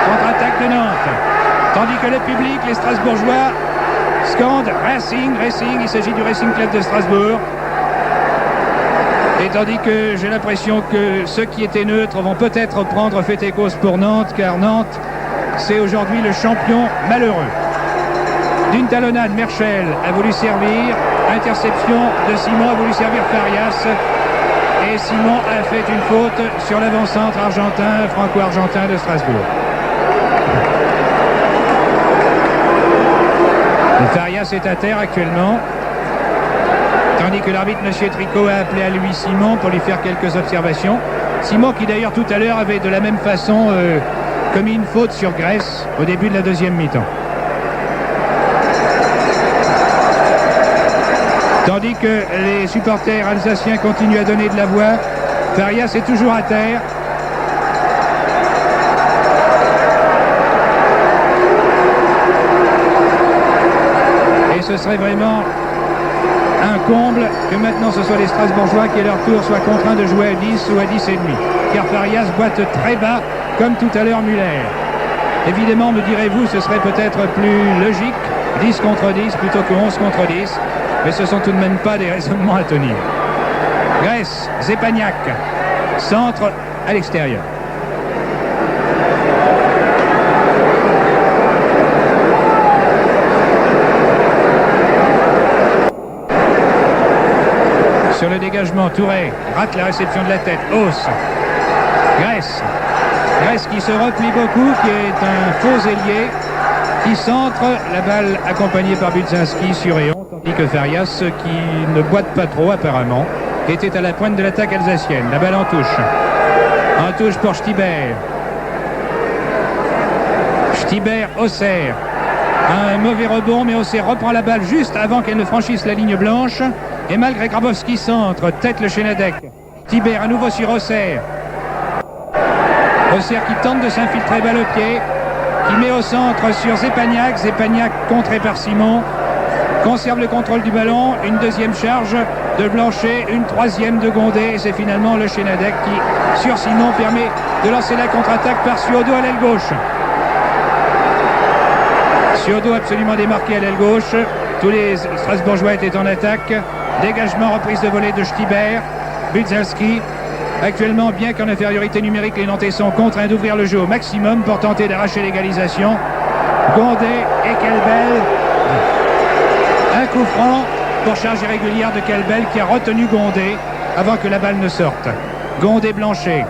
Contre-attaque de Nantes. Tandis que le public, les Strasbourgeois, scandent Racing, Racing, il s'agit du Racing Club de Strasbourg. Et tandis que j'ai l'impression que ceux qui étaient neutres vont peut-être prendre fait et cause pour Nantes, car Nantes, c'est aujourd'hui le champion malheureux. D'une talonnade, Merchel a voulu servir, interception de Simon, a voulu servir Farias. Et Simon a fait une faute sur l'avant-centre argentin, franco-argentin de Strasbourg. Farias est à terre actuellement, tandis que l'arbitre M. Tricot a appelé à lui Simon pour lui faire quelques observations. Simon qui d'ailleurs tout à l'heure avait de la même façon commis une faute sur Grèce au début de la deuxième mi-temps. Tandis que les supporters alsaciens continuent à donner de la voix, Farias est toujours à terre. Ce serait vraiment un comble que maintenant ce soit les Strasbourgeois qui à leur tour soient contraints de jouer à 10 ou à 10,5. Car Farias boite très bas comme tout à l'heure Muller. Évidemment, me direz-vous, ce serait peut-être plus logique 10 contre 10 plutôt que 11 contre 10. Mais ce ne sont tout de même pas des raisonnements à tenir. Grèce, Zepagnac, centre à l'extérieur. Sur le dégagement, Touré rate la réception de la tête. Hauss. Grèce. Grèce qui se replie beaucoup, qui est un faux ailier, qui centre la balle accompagnée par Budzinski sur Eon, tandis que Farias, qui ne boite pas trop apparemment, était à la pointe de l'attaque alsacienne. La balle en touche. En touche pour Stibert. Thibert, Auxerre. Un mauvais rebond, mais Auxerre reprend la balle juste avant qu'elle ne franchisse la ligne blanche. Et malgré Grabowski centre, tête le Chénadec. Thibert à nouveau sur Auxerre. Auxerre qui tente de s'infiltrer balle au pied, qui met au centre sur Zepagnac. Zepagnac contré par Simon. Conserve le contrôle du ballon. Une deuxième charge de Blanchet, une troisième de Gondet. Et c'est finalement le Chénadec qui, sur Simon, permet de lancer la contre-attaque par Suodo à l'aile gauche. Suodo absolument démarqué à l'aile gauche. Tous les Strasbourgeois étaient en attaque. Dégagement, reprise de volée de Stibert. Budzinski. Actuellement, bien qu'en infériorité numérique, les Nantais sont contraints d'ouvrir le jeu au maximum pour tenter d'arracher l'égalisation. Gondet et Kelbel. Un coup franc pour charge irrégulière de Kelbel qui a retenu Gondet avant que la balle ne sorte. Gondet-Blanchet.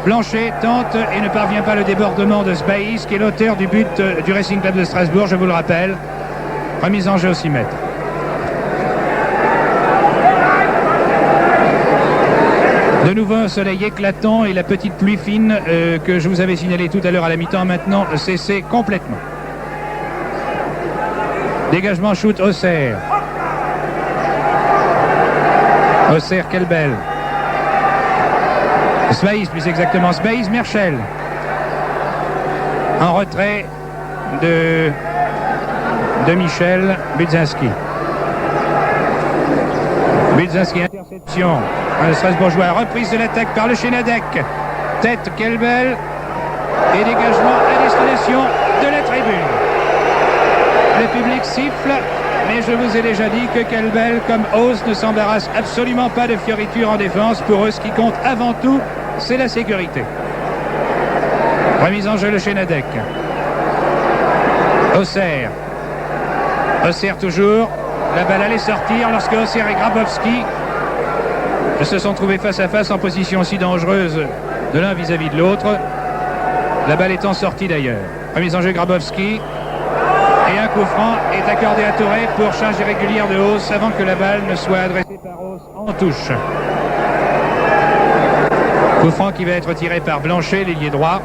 Blanchet tente et ne parvient pas le débordement de Sbaïs, qui est l'auteur du but du Racing Club de Strasbourg, je vous le rappelle. Remise en jeu au 6 mètres. De nouveau un soleil éclatant et la petite pluie fine que je vous avais signalée tout à l'heure à la mi-temps maintenant cessé complètement. Dégagement shoot Auxerre. Auxerre Kelbel. Sbaïs plus exactement. Sbaïs Merchel. En retrait de Michel Budzinski. Budzinski interception. Le Strasbourgeois, reprise de l'attaque par le Chénadec. Tête Kelbel et dégagement à destination de la tribune. Le public siffle, mais je vous ai déjà dit que Kelbel, comme Hauss, ne s'embarrasse absolument pas de fioritures en défense. Pour eux, ce qui compte avant tout, c'est la sécurité. Remise en jeu le Chénadec. Auxerre. Auxerre toujours. La balle allait sortir lorsque Auxerre et Grabowski se sont trouvés face à face en position aussi dangereuse de l'un vis-à-vis de l'autre. La balle étant sortie d'ailleurs. Remise en jeu Grabowski. Et un coup franc est accordé à Touré pour charge irrégulière de Hauss avant que la balle ne soit adressée par Hauss en touche. Coup franc qui va être tiré par Blanchet, l'ailier droit.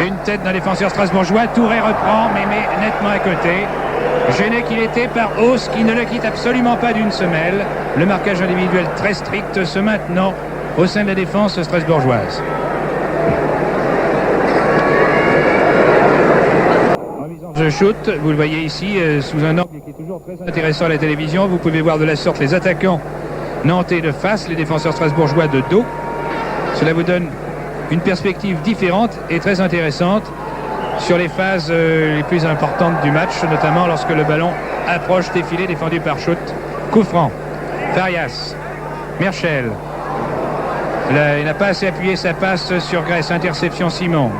Une tête d'un défenseur strasbourgeois. Touré reprend mais met nettement à côté. Gêné qu'il était par Hauss qui ne le quitte absolument pas d'une semelle. Le marquage individuel très strict se maintenant au sein de la défense strasbourgeoise. Remise en jeu shoot, vous le voyez ici sous un angle qui est toujours très intéressant à la télévision. Vous pouvez voir de la sorte les attaquants nantais de face, les défenseurs strasbourgeois de dos. Cela vous donne une perspective différente et très intéressante sur les phases les plus importantes du match, notamment lorsque le ballon approche des filets défendus par Schutt. Coup franc. Farias. Merchel. Il n'a pas assez appuyé sa passe sur Grèce. Interception Simon.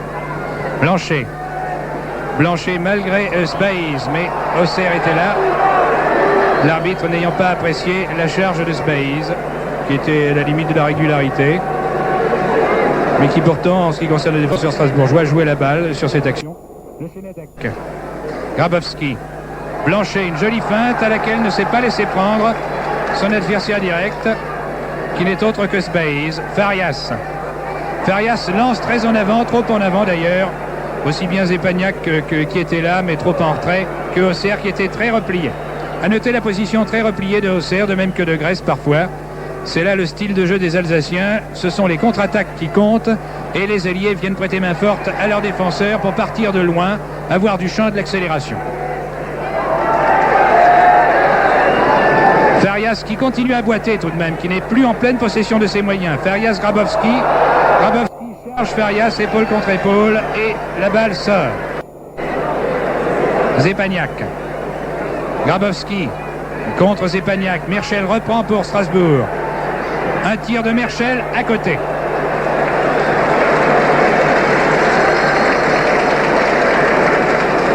Blanchet. Blanchet malgré Sbaïs, mais Auxerre était là. L'arbitre n'ayant pas apprécié la charge de Sbaïs, qui était à la limite de la régularité, mais qui pourtant, en ce qui concerne le défenseur strasbourgeois, jouait la balle sur cette action. Le Chénadec. Grabowski. Blanchet, une jolie feinte à laquelle ne s'est pas laissé prendre son adversaire direct, qui n'est autre que Sbaïs. Farias. Farias lance très en avant, trop en avant d'ailleurs. Aussi bien Zepagnac qui était là, mais trop en retrait, que Auxerre qui était très replié. À noter la position très repliée de Auxerre, de même que de Grèce parfois. C'est là le style de jeu des Alsaciens. Ce sont les contre-attaques qui comptent et les ailiers viennent prêter main forte à leurs défenseurs pour partir de loin, avoir du champ de l'accélération. Farias qui continue à boiter tout de même, qui n'est plus en pleine possession de ses moyens. Farias, Grabowski. Grabowski charge Farias, épaule contre épaule et la balle sort. Zepagnac. Grabowski contre Zepagnac. Merchel reprend pour Strasbourg. Un tir de Merchel à côté.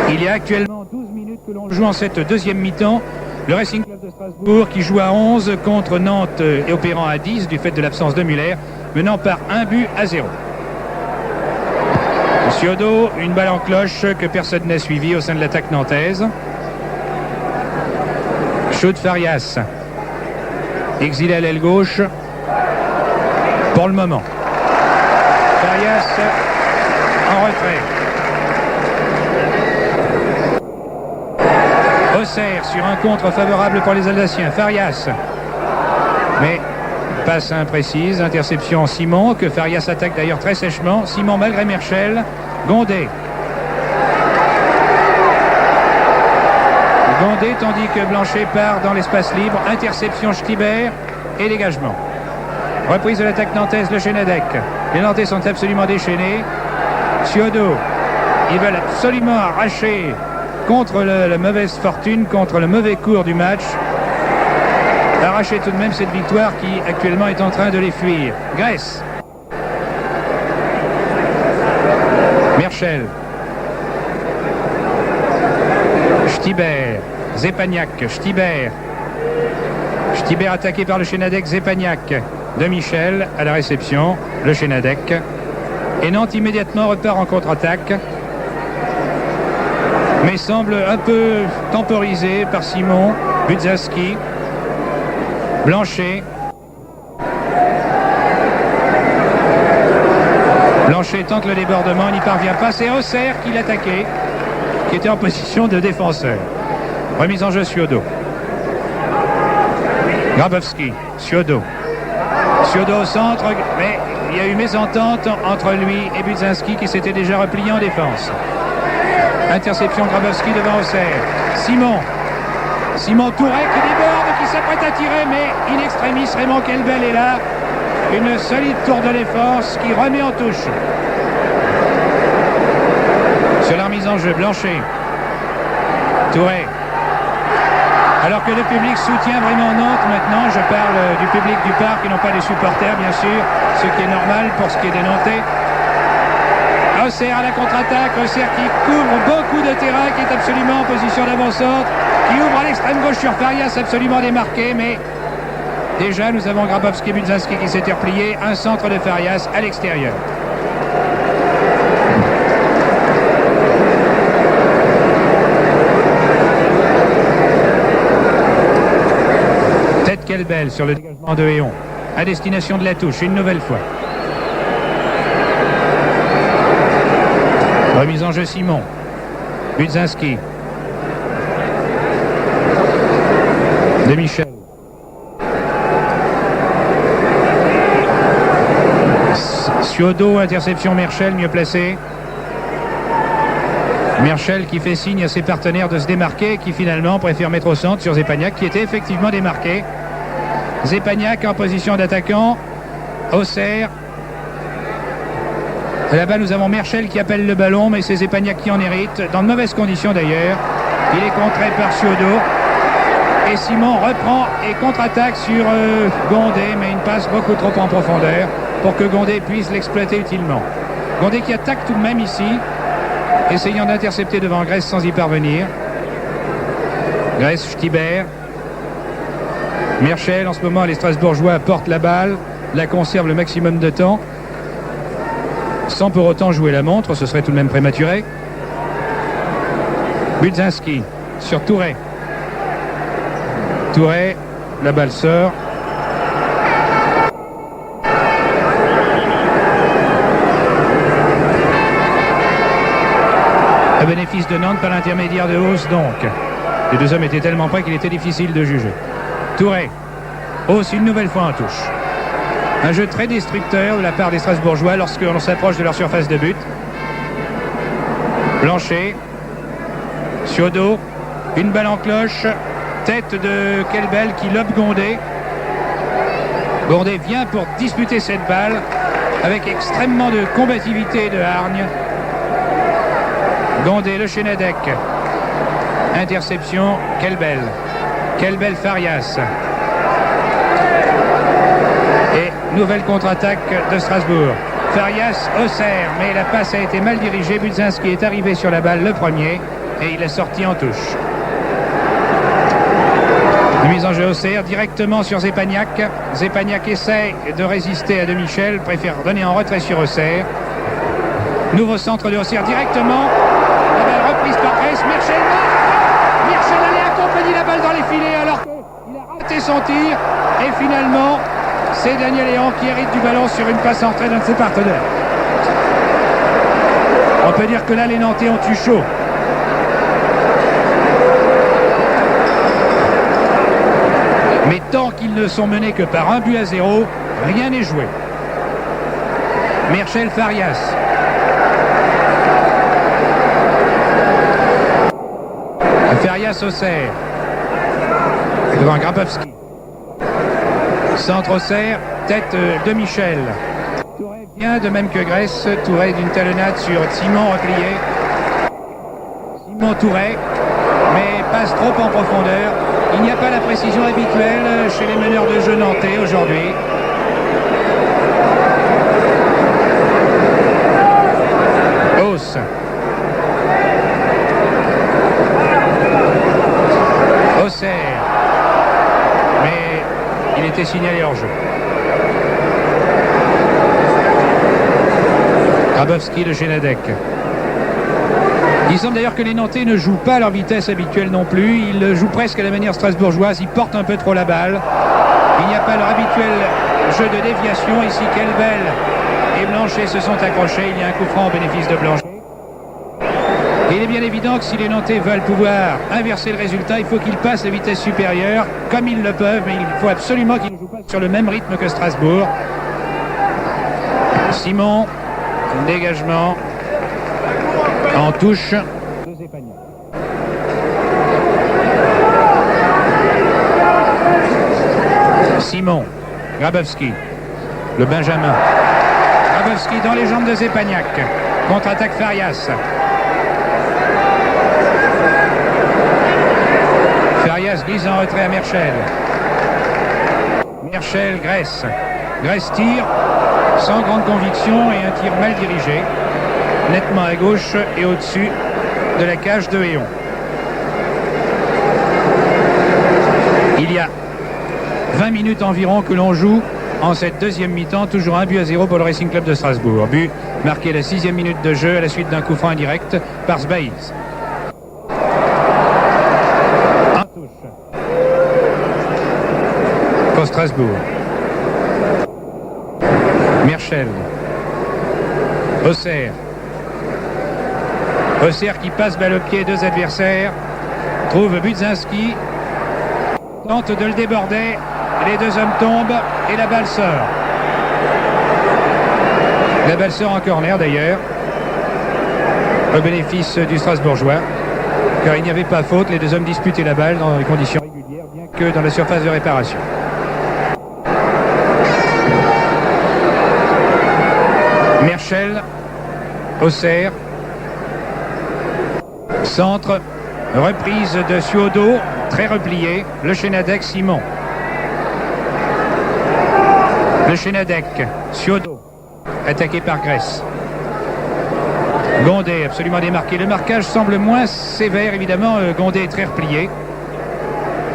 Il y a actuellement 12 minutes que l'on joue en cette deuxième mi-temps. Le Racing Club de Strasbourg qui joue à 11 contre Nantes et opérant à 10 du fait de l'absence de Muller, menant par 1-0. Suodo, une balle en cloche que personne n'a suivi au sein de l'attaque nantaise. Shoot Farias. Exilé à l'aile gauche. pour le moment. Farias en retrait. Auxerre sur un contre favorable pour les Alsaciens. Farias. Mais passe imprécise. Interception Simon, que Farias attaque d'ailleurs très sèchement. Simon malgré Merchel. Gondé. Gondé tandis que Blanchet part dans l'espace libre. Interception Stibert et dégagement. Reprise de l'attaque nantaise, le Chenadec. Les Nantais sont absolument déchaînés. Ciodo. Ils veulent absolument arracher contre la mauvaise fortune, contre le mauvais cours du match. Arracher tout de même cette victoire qui actuellement est en train de les fuir. Grèce. Merchel. Stibert. Zepagnac. Stibert. Stibert attaqué par le Chenadec. Zepagnac. De Michel à la réception. Le Chenadec. Et Nantes immédiatement repart en contre-attaque. Mais semble un peu temporisé par Simon. Budzinski. Blanchet. Blanchet tente le débordement, il n'y parvient pas. C'est Auxerre qui l'attaquait, qui était en position de défenseur. Remise en jeu Ciodo. Grabowski. Ciodo. Ciodo au centre, mais il y a eu mésentente entre lui et Budzinski qui s'était déjà replié en défense. Interception Grabowski devant Auxerre. Simon. Simon Touret qui déborde, qui s'apprête à tirer, mais in extremis, Raymond Kelbel est là. Une solide tour de défense qui remet en touche. Sur la remise en jeu, Blanchet. Touret. Alors que le public soutient vraiment Nantes maintenant, je parle du public du parc et non pas des supporters bien sûr, ce qui est normal pour ce qui est des Nantais. Auxerre à la contre-attaque, Auxerre qui couvre beaucoup de terrain, qui est absolument en position d'avant-centre, qui ouvre à l'extrême gauche sur Farias, absolument démarqué, mais déjà nous avons Grabowski et Budzinski qui s'étaient repliés, un centre de Farias à l'extérieur. Tête Kelbel sur le dégagement de Héon, à destination de la touche, une nouvelle fois. Remise en jeu Simon. Budzinski. De Michel. Ciodo, interception Merchel, mieux placé. Merchel qui fait signe à ses partenaires de se démarquer, qui finalement préfère mettre au centre sur Zepagnac, qui était effectivement démarqué. Zepagnac en position d'attaquant. Auxerre. Là-bas, nous avons Merchel qui appelle le ballon, mais c'est Zepagnac qui en hérite, dans de mauvaises conditions d'ailleurs. Il est contré par Ciodo. Et Simon reprend et contre-attaque sur Gondé, mais une passe beaucoup trop en profondeur pour que Gondé puisse l'exploiter utilement. Gondé qui attaque tout de même ici, essayant d'intercepter devant Grèce sans y parvenir. Grèce, Stibert. Merchel, en ce moment, les Strasbourgeois portent la balle, la conservent le maximum de temps, sans pour autant jouer la montre, ce serait tout de même prématuré. Budzinski sur Touret. Touret, la balle sort. À bénéfice de Nantes par l'intermédiaire de Hauss donc. Les deux hommes étaient tellement près qu'il était difficile de juger. Touret. Hauss une nouvelle fois en touche. Un jeu très destructeur de la part des Strasbourgeois lorsque l'on s'approche de leur surface de but. Blanchet. Ciodo. Une balle en cloche. Tête de Kelbel qui lobe Gondé. Gondé vient pour disputer cette balle avec extrêmement de combativité de hargne. Gondé, le Chenadec. Interception, Kelbel. Kelbel, Farias. Et nouvelle contre-attaque de Strasbourg. Farias, Auxerre, mais la passe a été mal dirigée. Budzinski est arrivé sur la balle le premier et il est sorti en touche. Mise en jeu Auxerre directement sur Zepagnac. Zepagnac essaie de résister à De Michel, préfère donner en retrait sur Auxerre. Nouveau centre de Auxerre directement. La balle reprise par Grèce. Merchel allait accompagner la balle dans les filets alors qu'il a raté son tir. Et finalement, C'est Daniel Léon qui hérite du ballon sur une passe entrée d'un de ses partenaires. On peut dire que là, les Nantais ont eu chaud. Mais tant qu'ils ne sont menés que par 1-0, rien n'est joué. Merchel Farias. Farias Auxerre. Devant Grabowski. Centre Auxerre, tête de Michel. Touré vient de même que Grèce. Touré d'une talonnade sur Simon replié. Simon Touré, mais passe trop en profondeur. Il n'y a pas la précision habituelle chez les meneurs de jeu nantais aujourd'hui. Hauss. Auxerre. Mais il était signalé hors jeu. Grabowski de Genadec. Il semble d'ailleurs que les Nantais ne jouent pas à leur vitesse habituelle non plus. Ils jouent presque à la manière strasbourgeoise. Ils portent un peu trop la balle. Il n'y a pas leur habituel jeu de déviation. Ici, Kelbel et Blanchet se sont accrochés. Il y a un coup franc au bénéfice de Blanchet. Et il est bien évident que si les Nantais veulent pouvoir inverser le résultat, il faut qu'ils passent à vitesse supérieure, comme ils le peuvent, mais il faut absolument qu'ils ne jouent pas sur le même rythme que Strasbourg. Simon, dégagement, en touche. Simon, Grabowski, le Benjamin. Grabowski dans les jambes de Zepagnac. Contre-attaque Farias. Farias glisse en retrait à Merchel. Merchel, Grèce. Grèce tire sans grande conviction et un tir mal dirigé. Nettement à gauche et au-dessus de la cage de Héon. Il y a 20 minutes environ que l'on joue en cette deuxième mi-temps, toujours 1-0 pour le Racing Club de Strasbourg. But marqué à la 6e minute de jeu à la suite d'un coup franc indirect par Sbaïs. En touche. Pour Strasbourg. Merchel. Auxerre. Auxerre qui passe balle au pied deux adversaires. Trouve Budzinski. Tente de le déborder. Les deux hommes tombent et la balle sort. La balle sort en corner d'ailleurs. Au bénéfice du Strasbourgeois. Car il n'y avait pas faute. Les deux hommes disputaient la balle dans les conditions régulières, bien que dans la surface de réparation. Merchel. Auxerre. Centre. Reprise de Suodo. Très replié. Le Chenadec, Simon. Le Chenadec, Suodo, attaqué par Grèce. Gondé, absolument démarqué. Le marquage semble moins sévère, évidemment. Gondé est très replié.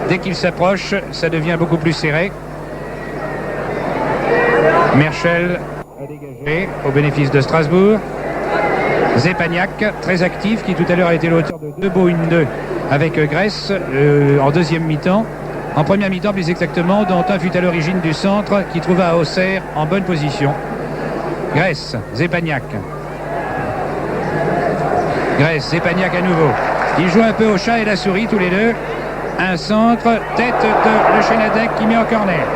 Dès qu'il s'approche, ça devient beaucoup plus serré. Merchel a dégagé au bénéfice de Strasbourg. Zepagnac, très actif, qui tout à l'heure a été l'auteur de 2 beaux 1-2 avec Grèce en deuxième mi-temps. En première mi-temps, plus exactement, dont un fut à l'origine du centre qui trouva Auxerre en bonne position. Grèce, Zepagnac. Grèce, Zepagnac à nouveau. Ils jouent un peu au chat et la souris, tous les deux. Un centre, tête de Le Chenadec qui met en corner.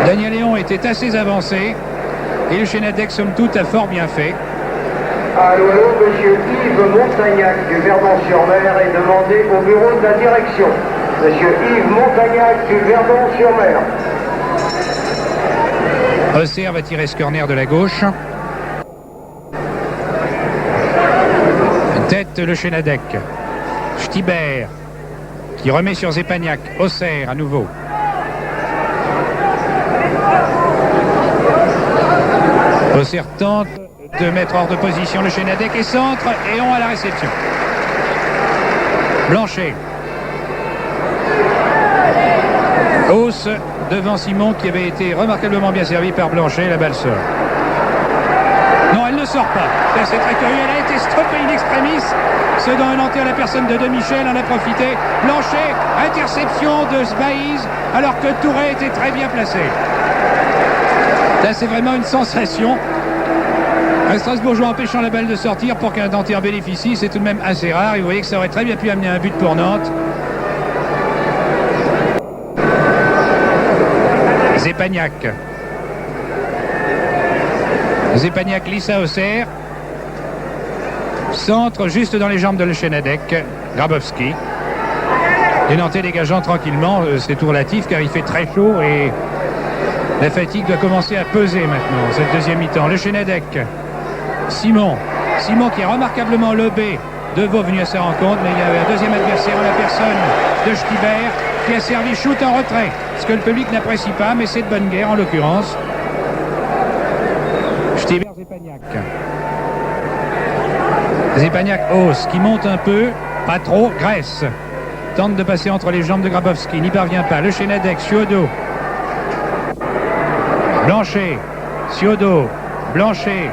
Daniel Léon était assez avancé. Et Le Chenadec, somme toute, a fort bien fait. Allô, monsieur Yves Montagnac du Verdon-sur-Mer est demandé au bureau de la direction. Monsieur Yves Montagnac du Verdon-sur-Mer. Auxerre va tirer ce corner de la gauche. Tête Le Chenadec. Stibert qui remet sur Zepagnac. Auxerre à nouveau. Auxerre tente de mettre hors de position Le Chenadec et centre et on à la réception. Blanchet. Hauss devant Simon qui avait été remarquablement bien servi par Blanchet. La balle sort. Non, elle ne sort pas. C'est très curieux. Elle a été stoppée in extremis. Cédant un lanté à la personne de Michel en a profité. Blanchet, interception de Sbaïs, alors que Touré était très bien placé. Là, c'est vraiment une sensation. Un Strasbourgeois empêchant la balle de sortir pour qu'un Nantais en bénéficie, c'est tout de même assez rare. Et vous voyez que ça aurait très bien pu amener un but pour Nantes. Zepagnac. Zepagnac glisse à Auxerre. Centre juste dans les jambes de Le Chenadec. Grabowski. Les Nantais dégageant tranquillement, c'est tout relatif car il fait très chaud et la fatigue doit commencer à peser maintenant, cette deuxième mi-temps. Le Chenadec. Simon qui est remarquablement lobé. Deveau venu à sa rencontre, mais il y avait un deuxième adversaire en la personne de Stibert qui a servi shoot en retrait. Ce que le public n'apprécie pas, mais c'est de bonne guerre en l'occurrence. Stibert, Zepagnac. Zepagnac hausse, qui monte un peu, pas trop. Grèce tente de passer entre les jambes de Grabowski, n'y parvient pas. Le Chenadec, Ciodo. Blanchet, Ciodo, Blanchet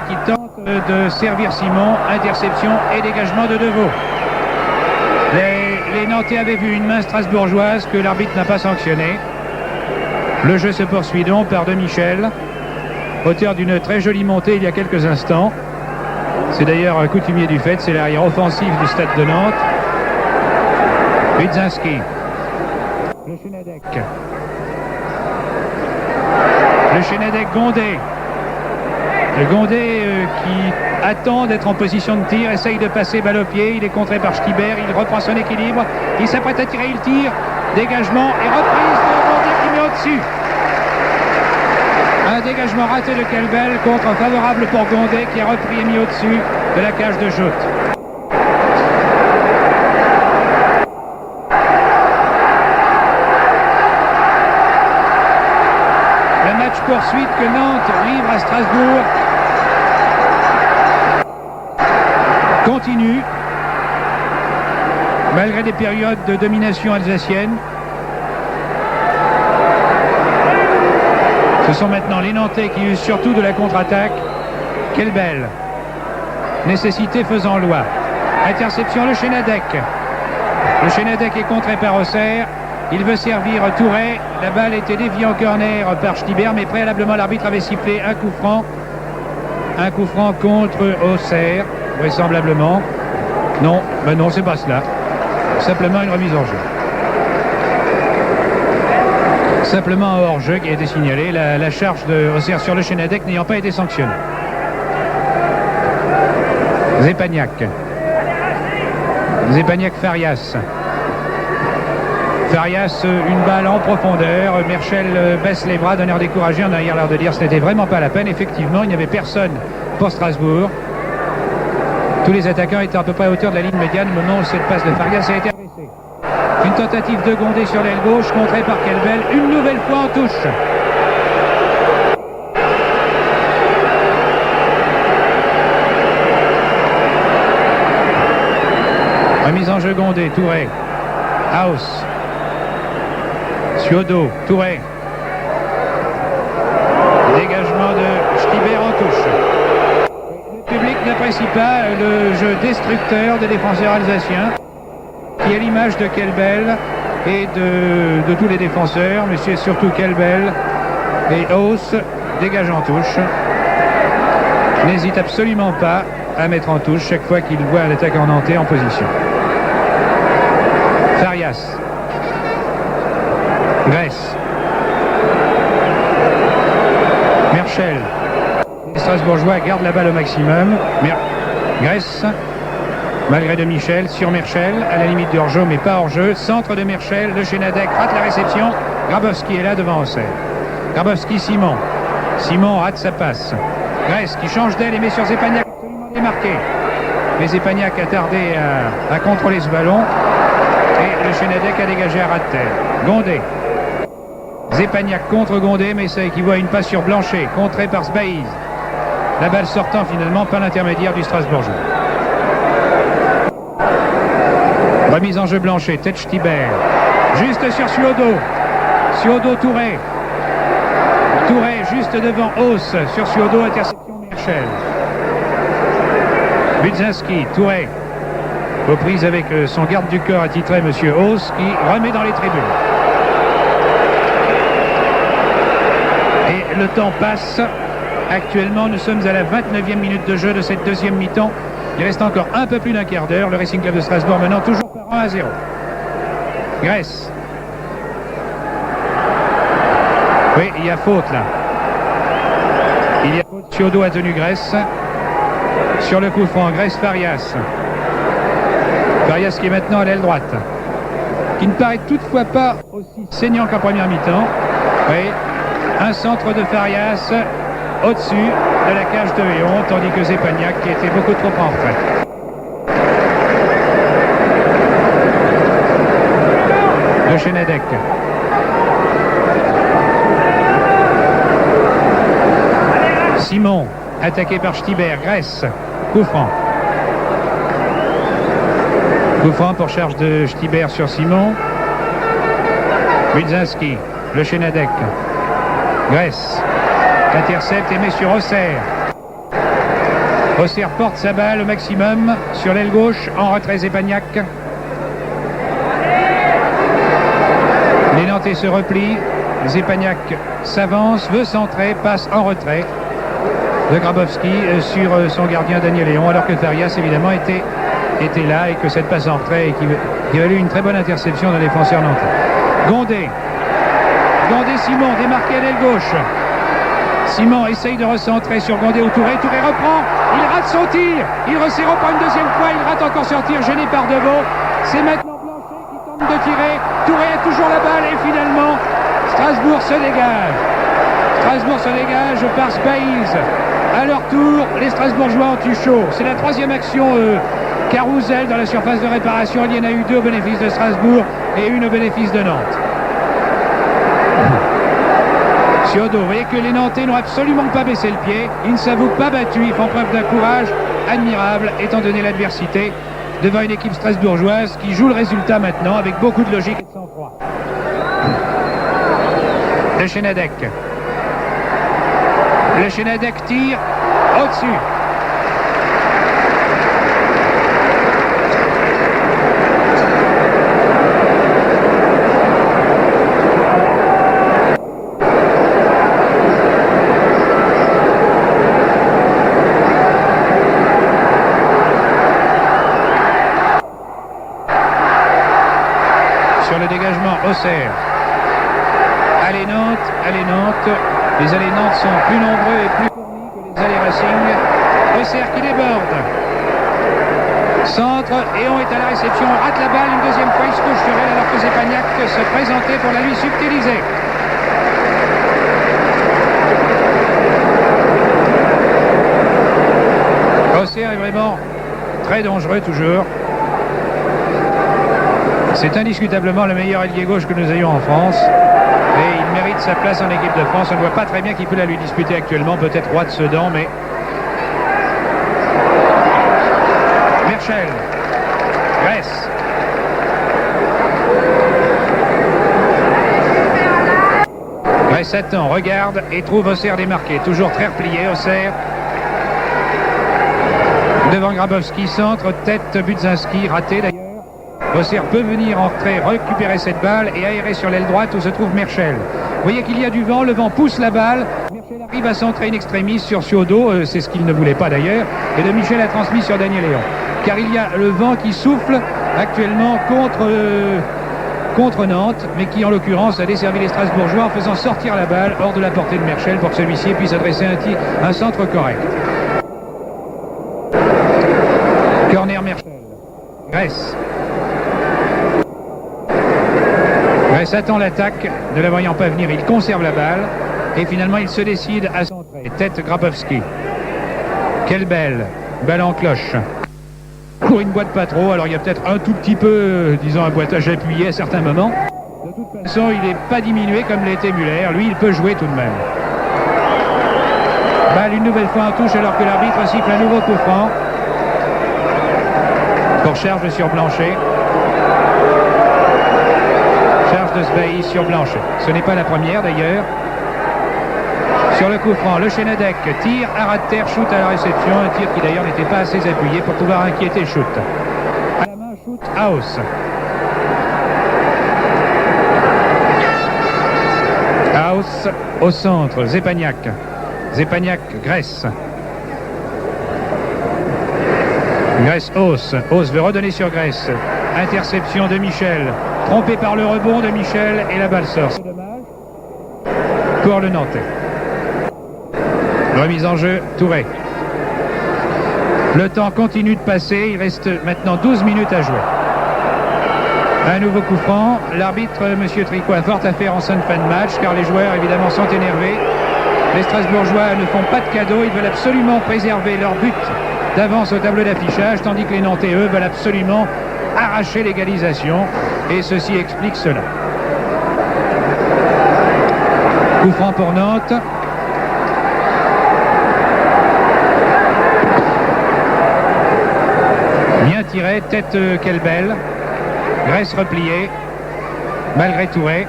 qui tente de servir Simon, interception et dégagement de Deveau. Les Nantais avaient vu une main strasbourgeoise que l'arbitre n'a pas sanctionnée. Le jeu se poursuit donc par De Michel, auteur d'une très jolie montée il y a quelques instants. C'est d'ailleurs un coutumier du fait, c'est l'arrière offensif du stade de Nantes. Budzinski. Le Chenadec. Le Chenadec Gondé. Le Gondé qui attend d'être en position de tir, essaye de passer balle au pied, il est contré par Stibert, il reprend son équilibre, il s'apprête à tirer, il tire, dégagement et reprise de Gondé qui met au-dessus. Un dégagement raté de Kelbel, contre favorable pour Gondé qui a repris et mis au-dessus de la cage de joute. Le match poursuite que Nantes livre à Strasbourg continue, malgré des périodes de domination alsacienne. Ce sont maintenant les Nantais qui usent surtout de la contre-attaque. Quelle belle nécessité faisant loi. Interception, le Chenadec. Le Chenadec est contré par Auxerre. Il veut servir Touré. La balle était déviée en corner par Stibert, mais préalablement l'arbitre avait sifflé un coup franc. Un coup franc contre Auxerre, vraisemblablement. Non, ben non, c'est pas cela. Simplement une remise en jeu. Simplement un hors-jeu qui a été signalé. La charge de Auxerre sur le Chenadec n'ayant pas été sanctionnée. Zepagnac. Zepagnac Farias. Farias, une balle en profondeur. Merchel baisse les bras d'un air découragé, en arrière l'air de dire ce n'était vraiment pas la peine. Effectivement, il n'y avait personne pour Strasbourg. Tous les attaquants étaient à peu près à hauteur de la ligne médiane au moment où cette passe de Farias a été adressée. Une tentative de Gondé sur l'aile gauche, contrée par Kelbel, une nouvelle fois en touche. Remise en jeu Gondé, Touré. House. Ciodo, Touré. Dégagement de Stibert en touche. Le public n'apprécie pas le jeu destructeur des défenseurs alsaciens, qui est l'image de Kelbel et de tous les défenseurs, mais c'est surtout Kelbel et Hauss dégagent en touche. N'hésite absolument pas à mettre en touche chaque fois qu'il voit un attaquant nantais en position. Farias. Grèce. Merchel. Les Strasbourgeois gardent la balle au maximum. Grèce. Malgré de Michel, sur Merchel, à la limite du hors-jeu, mais pas hors-jeu. Centre de Merchel, le Chenadec rate la réception. Grabowski est là devant Auxerre. Grabowski, Simon. Simon rate sa passe. Grèce qui change d'aile et met sur Zepagnac, absolument démarqué. Mais Zepagnac a tardé à contrôler ce ballon. Et le Chenadec a dégagé à ras de terre. Gondé. Zepagnac contre Gondé, mais ça équivaut à une passe sur Blanchet, contrée par Sbaïs. La balle sortant finalement par l'intermédiaire du Strasbourgeois. Remise en jeu Blanchet, tête Stibert. Juste sur Ciodo. Ciodo Touré. Touré juste devant Hauss sur Ciodo, interception Merchel. Budzinski, Touré, aux prises avec son garde du corps attitré, Monsieur Hauss, qui remet dans les tribunes. Et le temps passe. Actuellement, nous sommes à la 29e minute de jeu de cette deuxième mi-temps. Il reste encore un peu plus d'un quart d'heure. Le Racing Club de Strasbourg menant toujours par 1-0. Grèce. Oui, il y a faute là. Il y a faute. Ciodo a tenu Grèce. Sur le coup franc, Grèce, Farias. Farias qui est maintenant à l'aile droite. Qui ne paraît toutefois pas aussi saignant qu'en première mi-temps. Oui, un centre de Farias au-dessus de la cage de Léon, tandis que Zepagnac qui était beaucoup trop en retrait. Le Chenadec. Simon, attaqué par Stibert, Grèce, coup franc. Coup franc pour charge de Stibert sur Simon. Budzinski, le Chenadec. Grèce, intercepte et met sur Auxerre. Auxerre porte sa balle au maximum sur l'aile gauche, en retrait Zepagnac. Les Nantais se replient. Zepagnac s'avance, veut centrer, passe en retrait de Grabowski sur son gardien Daniel Léon, alors que Farias évidemment était là et que cette passe en retrait qui a eu une très bonne interception d'un défenseur nantais. Gondé Simon démarqué à l'aile gauche. Simon essaye de recentrer sur Gondé ou Touré. Touré reprend, il rate son tir, il resserre pour une deuxième fois, il rate encore son tir, gêné par Deveau. C'est maintenant Blanchet qui tente de tirer. Touré a toujours la balle et finalement Strasbourg se dégage. Strasbourg se dégage par Spaïs. À leur tour, les Strasbourgeois ont eu chaud. C'est la troisième action Carousel dans la surface de réparation. Il y en a eu deux au bénéfice de Strasbourg et une au bénéfice de Nantes. Ciodo, vous voyez que les Nantais n'ont absolument pas baissé le pied. Ils ne s'avouent pas battus. Ils font preuve d'un courage admirable étant donné l'adversité devant une équipe strasbourgeoise qui joue le résultat maintenant avec beaucoup de logique et de sang-froid. Le Chenadec. Le Chenadec tire au-dessus. Sur le dégagement, Auxerre. Allez Nantes. Les allées Nantes sont plus nombreux et plus fournis que les allées Racing. Auxerre qui déborde. Centre, et on est à la réception, on rate la balle une deuxième fois, il se couche sur elle alors que Zepagnac se présentait pour la lui subtiliser. Auxerre est vraiment très dangereux toujours. C'est indiscutablement le meilleur ailier gauche que nous ayons en France. Et il mérite sa place en équipe de France. On ne voit pas très bien qui peut la lui disputer actuellement. Peut-être Roy de Sedan, mais... Merchel. Grèce. Grèce attend, regarde et trouve Auxerre démarqué. Toujours très replié, Auxerre. Devant Grabowski, centre, tête, Budzinski, raté d'ailleurs. Auxerre peut venir en retrait, récupérer cette balle et aérer sur l'aile droite où se trouve Merchel. Vous voyez qu'il y a du vent, le vent pousse la balle. Merchel arrive à centrer in extremis sur Ciodo, c'est ce qu'il ne voulait pas d'ailleurs. Et de Michel a transmis sur Daniel Léon. Car il y a le vent qui souffle actuellement contre Nantes, mais qui en l'occurrence a desservi les Strasbourgeois en faisant sortir la balle hors de la portée de Merchel pour que celui-ci puisse adresser un centre correct. Corner Merchel. Grèce. Grèce attend l'attaque, ne la voyant pas venir, il conserve la balle et finalement il se décide à centrer. Tête Grabowski. Quelle belle balle en cloche. Pour une boîte pas trop, alors il y a peut-être un tout petit peu, disons un boitage appuyé à certains moments. De toute façon, il n'est pas diminué comme l'était Muller. Lui, il peut jouer tout de même. Balle une nouvelle fois en touche alors que l'arbitre siffle un nouveau coup franc. Pour charge sur Blanchet. Charge de Sbaïs sur Blanchet. Ce n'est pas la première d'ailleurs. Sur le coup franc, le Chenadec tire à ras de terre, shoot à la réception, un tir qui d'ailleurs n'était pas assez appuyé pour pouvoir inquiéter le shoot. À la main, shoot, Haus. Haus au centre, Zepagnac. Zepagnac, Grèce. Grèce, Haus. Haus veut redonner sur Grèce. Interception de Michel. Trompé par le rebond de Michel et la balle sort. C'est dommage pour le Nantais. Remise en jeu, Touré. Le temps continue de passer. Il reste maintenant 12 minutes à jouer. Un nouveau coup franc. L'arbitre, M. Tricot, a fort à faire en fin de match, car les joueurs, évidemment, sont énervés. Les Strasbourgeois ne font pas de cadeaux. Ils veulent absolument préserver leur but d'avance au tableau d'affichage, tandis que les Nantais, eux, veulent absolument arracher l'égalisation. Et ceci explique cela. Coup franc pour Nantes. Bien tiré, tête quelle belle. Grèce repliée, malgré Touré.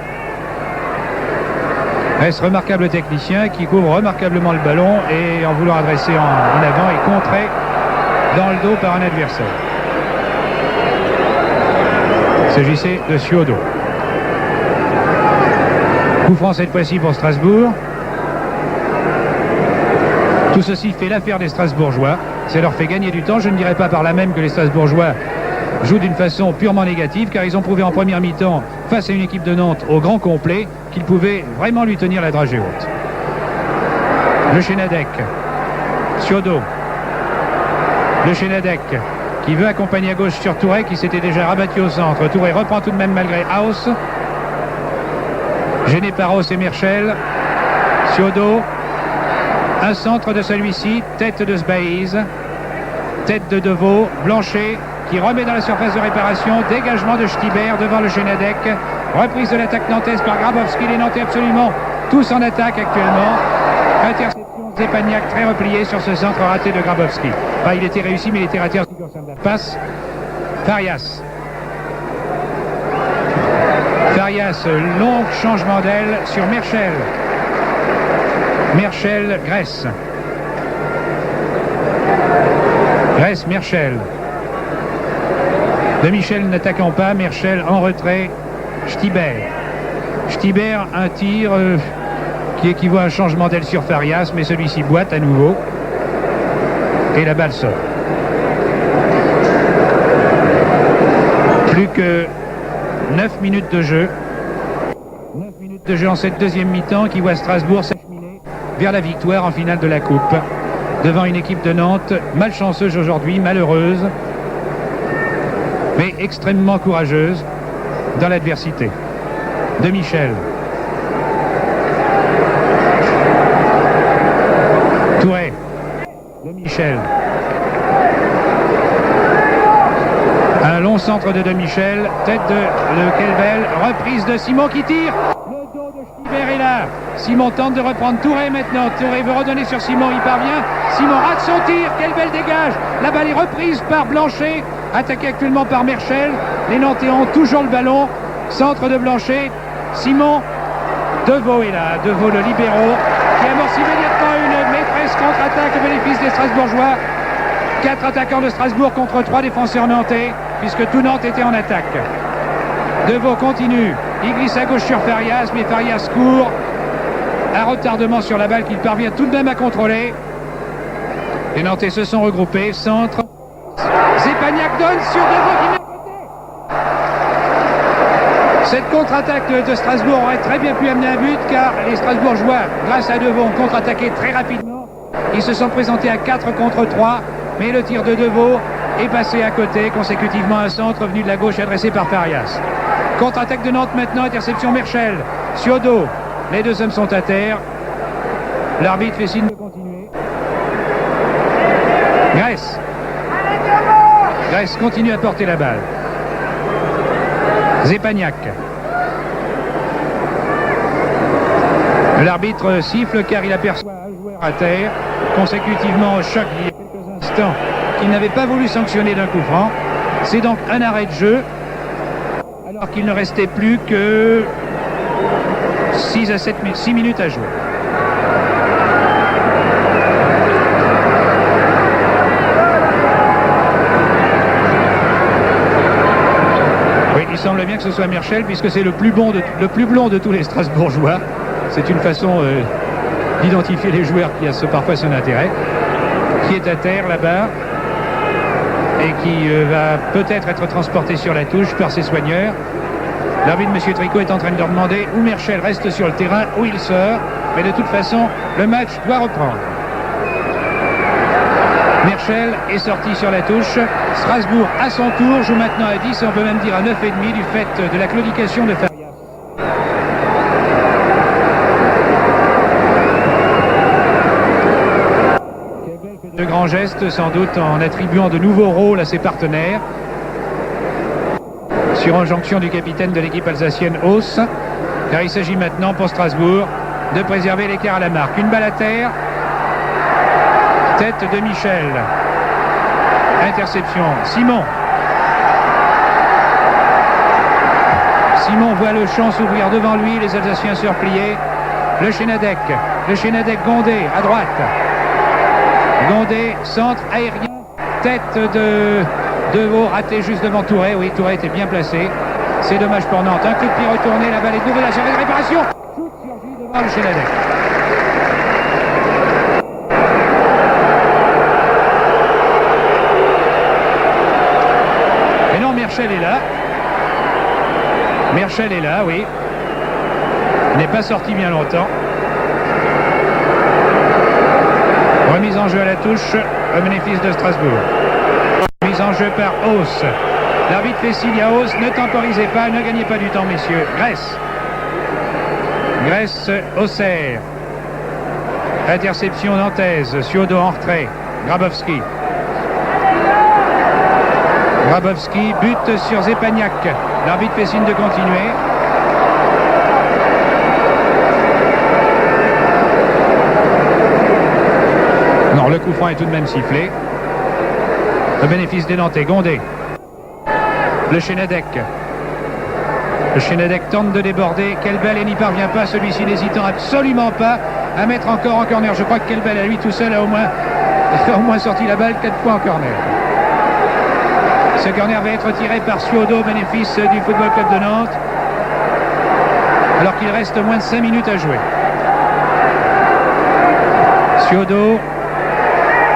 Grèce, remarquable technicien qui couvre remarquablement le ballon et en voulant adresser en avant est contré dans le dos par un adversaire. Il s'agissait de Ciodo. Coup franc cette fois-ci pour Strasbourg. Tout ceci fait l'affaire des Strasbourgeois. Ça leur fait gagner du temps. Je ne dirais pas par là même que les Strasbourgeois jouent d'une façon purement négative, car ils ont prouvé en première mi-temps, face à une équipe de Nantes au grand complet, qu'ils pouvaient vraiment lui tenir la dragée haute. Le Chenadec. Ciodo. Le Chenadec qui veut accompagner à gauche sur Touré, qui s'était déjà rabattu au centre. Touré reprend tout de même malgré Haus. Gêné par Haus et Merchel. Ciodo. Un centre de celui-ci, tête de Sbaïs. Tête de Deveau. Blanchet qui remet dans la surface de réparation. Dégagement de Stibert devant le Chenadec. Reprise de l'attaque nantaise par Grabowski. Les Nantais absolument tous en attaque actuellement. Interception de Zepagnac très replié sur ce centre raté de Grabowski. Enfin, il était réussi, mais il était raté en ce qui concerne la passe. Farias. Farias, long changement d'aile sur Merchel. Merchel, Grèce. Grèce, Merchel. De Michel n'attaquant pas, Merchel en retrait, Stibert. Stibert, un tir qui équivaut à un changement d'aile sur Farias, mais celui-ci boite à nouveau. Et la balle sort. Plus que 9 minutes de jeu. 9 minutes de jeu en cette deuxième mi-temps qui voit Strasbourg s'acheminer vers la victoire en finale de la Coupe. Devant une équipe de Nantes malchanceuse aujourd'hui, malheureuse, mais extrêmement courageuse dans l'adversité. De Michel. Touré. De Michel. Un long centre de Michel. Tête de Kelbel. Reprise de Simon qui tire. Le dos de Stibert est là. Simon tente de reprendre Touré maintenant. Touré veut redonner sur Simon. Il parvient. Simon rate son tir. Kelbel dégage. La balle est reprise par Blanchet. Attaqué actuellement par Merchel. Les Nantais ont toujours le ballon. Centre de Blanchet. Simon. Deveau est là. Deveau, le libéraux, qui amorce immédiatement une maîtresse contre-attaque au bénéfice des Strasbourgeois. 4 attaquants de Strasbourg contre 3 défenseurs nantais, puisque tout Nantes était en attaque. Deveau continue. Il glisse à gauche sur Farias, mais Farias court. Un retardement sur la balle qu'il parvient tout de même à contrôler. Les Nantais se sont regroupés. Centre. Zepagnac donne sur Deveau qui met à côté. Cette contre-attaque de Strasbourg aurait très bien pu amener un but, car les Strasbourgeois, grâce à Deveau, ont contre-attaqué très rapidement. Ils se sont présentés à 4 contre 3, mais le tir de Deveau est passé à côté, consécutivement un centre venu de la gauche adressé par Farias. Contre-attaque de Nantes maintenant, interception Merchel. Ciodo, les deux hommes sont à terre. L'arbitre fait signe de continuer. Grèce. Grèce continue à porter la balle. Zepagnac. L'arbitre siffle car il aperçoit un joueur à terre, consécutivement au choc il y a quelques instants qu'il n'avait pas voulu sanctionner d'un coup franc. C'est donc un arrêt de jeu, alors qu'il ne restait plus que 6 minutes à jouer. que ce soit Merschel, puisque c'est le plus blond de tous les Strasbourgeois. C'est une façon d'identifier les joueurs qui a parfois son intérêt. Qui est à terre là-bas et qui va peut-être être transporté sur la touche par ses soigneurs. L'arbitre, M. Tricot, est en train de leur demander où Merschel reste sur le terrain, où il sort. Mais de toute façon, le match doit reprendre. Merschel est sorti sur la touche. Strasbourg, à son tour, joue maintenant à 10 et on peut même dire à 9,5 du fait de la claudication de Farias. De grands gestes, sans doute en attribuant de nouveaux rôles à ses partenaires. Sur injonction du capitaine de l'équipe alsacienne Hauss, car il s'agit maintenant pour Strasbourg de préserver l'écart à la marque. Une balle à terre, tête de Michel, interception, Simon voit le champ s'ouvrir devant lui, les Alsaciens se replier, le Chenadec Gondé à droite, Gondé, centre aérien, tête de haut, raté juste devant Touré. Oui, Touré était bien placé. C'est dommage pour Nantes. Un coup de pied retourné, la balle est nouvelle, la surveille de réparation. Shoot surgit devant le Chenadec. Et non, Merschel est là. Merschel est là, oui. Il n'est pas sorti bien longtemps. Remise en jeu à la touche au bénéfice de Strasbourg. Mise en jeu par Hauss. L'arbitre fait signe à Hauss, ne temporisez pas, ne gagnez pas du temps, messieurs. Grèce, Auxerre. Interception nantaise, Suodo en retrait. Grabowski, bute sur Zepagnac. L'arbitre fait signe de continuer. Non, le coup franc est tout de même sifflé. Le bénéfice des Nantais. Gondé. Le Chenadec tente de déborder. Kelbel et n'y parvient pas. Celui-ci n'hésitant absolument pas à mettre encore en corner. Je crois que Kelbel à lui tout seul a au moins sorti la balle 4 fois en corner. Ce corner va être tiré par Suodo au bénéfice du Football Club de Nantes. Alors qu'il reste moins de 5 minutes à jouer. Suodo.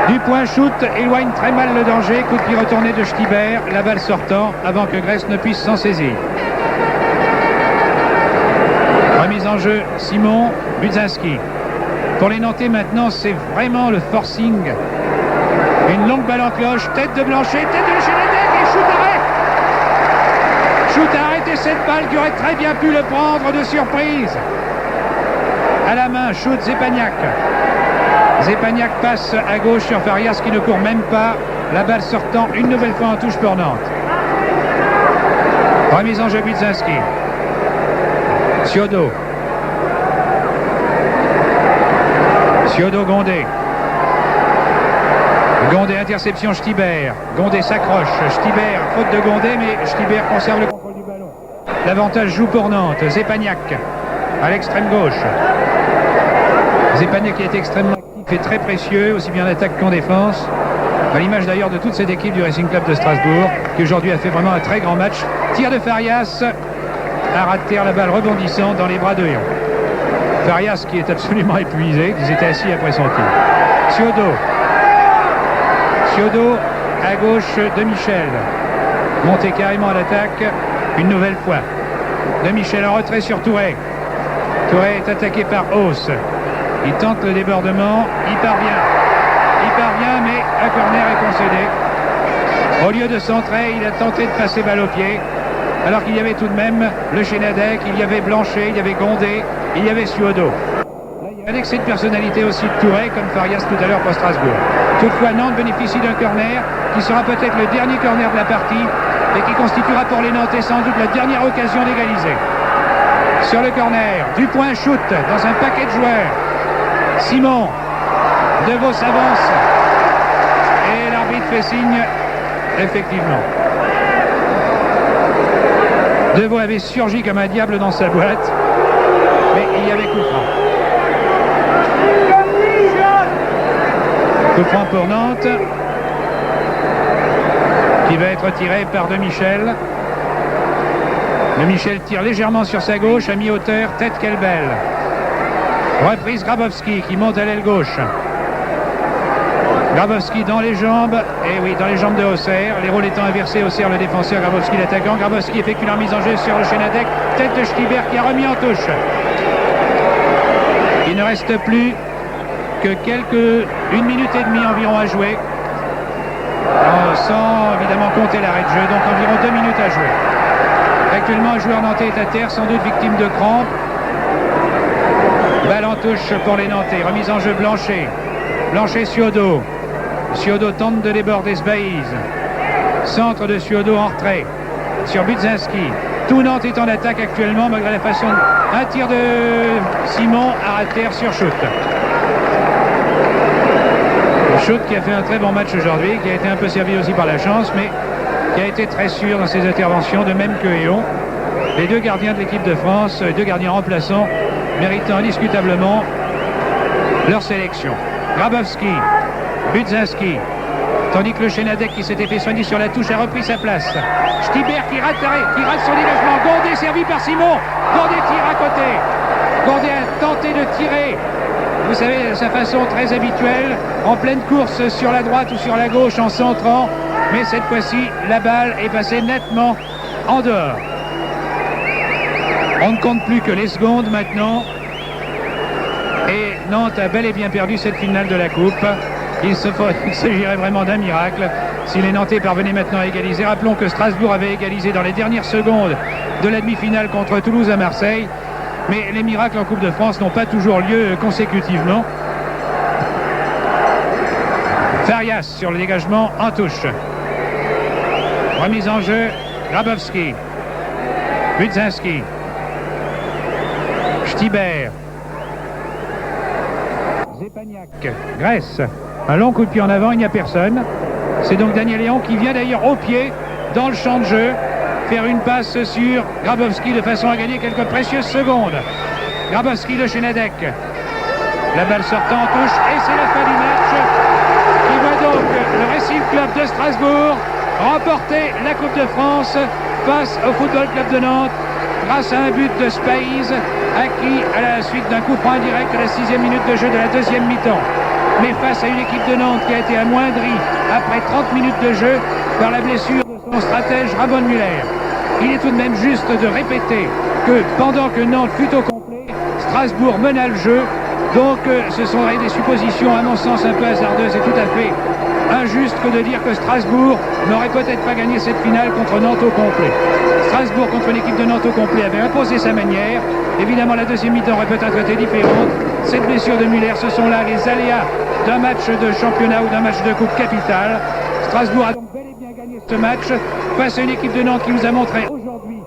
Du point shoot, éloigne très mal le danger. Coup de pied retourné de Stibert. La balle sortant avant que Grèce ne puisse s'en saisir. Remise en jeu, Simon, Budzinski. Pour les Nantais maintenant, c'est vraiment le forcing. Une longue balle en cloche, tête de Blanchet, tête de Chenadec et shoot arrêt. Shoot à arrêter cette balle qui aurait très bien pu le prendre de surprise. À la main, shoot Zepagnac. Zepagnac passe à gauche sur Farias qui ne court même pas. La balle sortant une nouvelle fois en touche pour Nantes. Remise en jeu Budzinski. Suodo. Gondé. Gondé, interception Stibert. Gondé s'accroche. Stibert, faute de Gondé, mais Stibert conserve le contrôle du ballon. L'avantage joue pour Nantes. Zepagnac à l'extrême gauche. Zepagnac qui est extrêmement actif et très précieux, aussi bien en attaque qu'en défense. À l'image d'ailleurs de toute cette équipe du Racing Club de Strasbourg, qui aujourd'hui a fait vraiment un très grand match. Tir de Farias, à ras de terre, la balle rebondissant dans les bras de Héon. Farias qui est absolument épuisé, qui s'était assis après son tir. Suodo à gauche de Michel. Monté carrément à l'attaque, une nouvelle fois. De Michel en retrait sur Touré. Touré est attaqué par Hauss. Il tente le débordement, il parvient, mais un corner est concédé. Au lieu de centrer, il a tenté de passer balle au pied, alors qu'il y avait tout de même le Chenadec, il y avait Blanchet, il y avait Gondé, il y avait Suodo. Il y a un excès de personnalité aussi de Touré, comme Farias tout à l'heure pour Strasbourg. Toutefois, Nantes bénéficie d'un corner, qui sera peut-être le dernier corner de la partie, et qui constituera pour les Nantais sans doute la dernière occasion d'égaliser. Sur le corner, Dupont shoot dans un paquet de joueurs. Simon, Devaux s'avance et l'arbitre fait signe, effectivement. Devaux avait surgi comme un diable dans sa boîte, mais il y avait coup franc. Coup franc pour Nantes, qui va être tiré par De Michel. Le Michel tire légèrement sur sa gauche, à mi-hauteur, tête quelle belle. Reprise Grabowski qui monte à l'aile gauche. Grabowski dans les jambes, et oui, dans les jambes de Auxerre, les rôles étant inversés, Auxerre le défenseur, Grabowski l'attaquant. Grabowski effectue la mise en jeu sur le Chenadec, tête de Stibert qui a remis en touche. Il ne reste plus que une minute et demie environ à jouer, sans évidemment compter l'arrêt de jeu, donc environ 2 minutes à jouer. Actuellement, un joueur nantais est à terre, sans doute victime de crampes. Balle en touche pour les Nantais, remise en jeu Blanchet. Blanchet-Ciodo. Ciodo tente de déborder Sbaïse. Centre de Ciodo en retrait sur Budzinski. Tout Nantes est en attaque actuellement malgré la façon. Un tir de Simon à terre sur Schut. Schut qui a fait un très bon match aujourd'hui, qui a été un peu servi aussi par la chance, mais qui a été très sûr dans ses interventions, de même que Héon. Les deux gardiens de l'équipe de France, deux gardiens remplaçants, méritant indiscutablement leur sélection. Grabowski, Budzinski, tandis que le Chenadec qui s'était fait soigner sur la touche a repris sa place. Stibert qui rate son dégagement. Gondé servi par Simon. Gondé tire à côté. Gondé a tenté de tirer, vous savez, de sa façon très habituelle, en pleine course sur la droite ou sur la gauche en centrant. Mais cette fois-ci, la balle est passée nettement en dehors. On ne compte plus que les secondes maintenant. Et Nantes a bel et bien perdu cette finale de la Coupe. Il s'agirait vraiment d'un miracle si les Nantais parvenaient maintenant à égaliser. Rappelons que Strasbourg avait égalisé dans les dernières secondes de la demi-finale contre Toulouse à Marseille. Mais les miracles en Coupe de France n'ont pas toujours lieu consécutivement. Farias sur le dégagement en touche. Remise en jeu, Grabowski. Budzinski. Stibert. Zepagnac, Grèce, un long coup de pied en avant, il n'y a personne. C'est donc Daniel Léon qui vient d'ailleurs au pied, dans le champ de jeu, faire une passe sur Grabowski de façon à gagner quelques précieuses secondes. Grabowski de Chenadec. La balle sortant en touche et c'est la fin du match qui voit donc le Racing Club de Strasbourg remporter la Coupe de France face au Football Club de Nantes grâce à un but de Sbaïse acquis à la suite d'un coup franc indirect à la 6e minute de jeu de la deuxième mi-temps. Mais face à une équipe de Nantes qui a été amoindrie après 30 minutes de jeu par la blessure de son stratège Ramon Muller. Il est tout de même juste de répéter que pendant que Nantes fut au complet, Strasbourg mena le jeu. Donc ce sont des suppositions à mon sens un peu hasardeuses et tout à fait injuste que de dire que Strasbourg n'aurait peut-être pas gagné cette finale contre Nantes au complet. Strasbourg contre l'équipe de Nantes au complet avait imposé sa manière. Évidemment, la deuxième mi-temps aurait peut-être été différente. Cette blessure de Muller, ce sont là les aléas d'un match de championnat ou d'un match de coupe capitale. Strasbourg a donc bel et bien gagné ce match face à une équipe de Nantes qui nous a montré aujourd'hui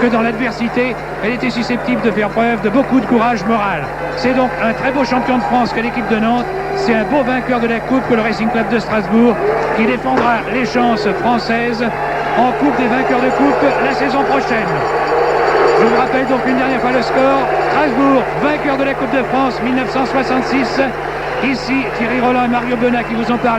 que dans l'adversité, elle était susceptible de faire preuve de beaucoup de courage moral. C'est donc un très beau champion de France que l'équipe de Nantes. C'est un beau vainqueur de la Coupe que le Racing Club de Strasbourg qui défendra les chances françaises en Coupe des vainqueurs de Coupe la saison prochaine. Je vous rappelle donc une dernière fois le score. Strasbourg, vainqueur de la Coupe de France 1966. Ici, Thierry Roland et Mario Benat qui vous en parlent.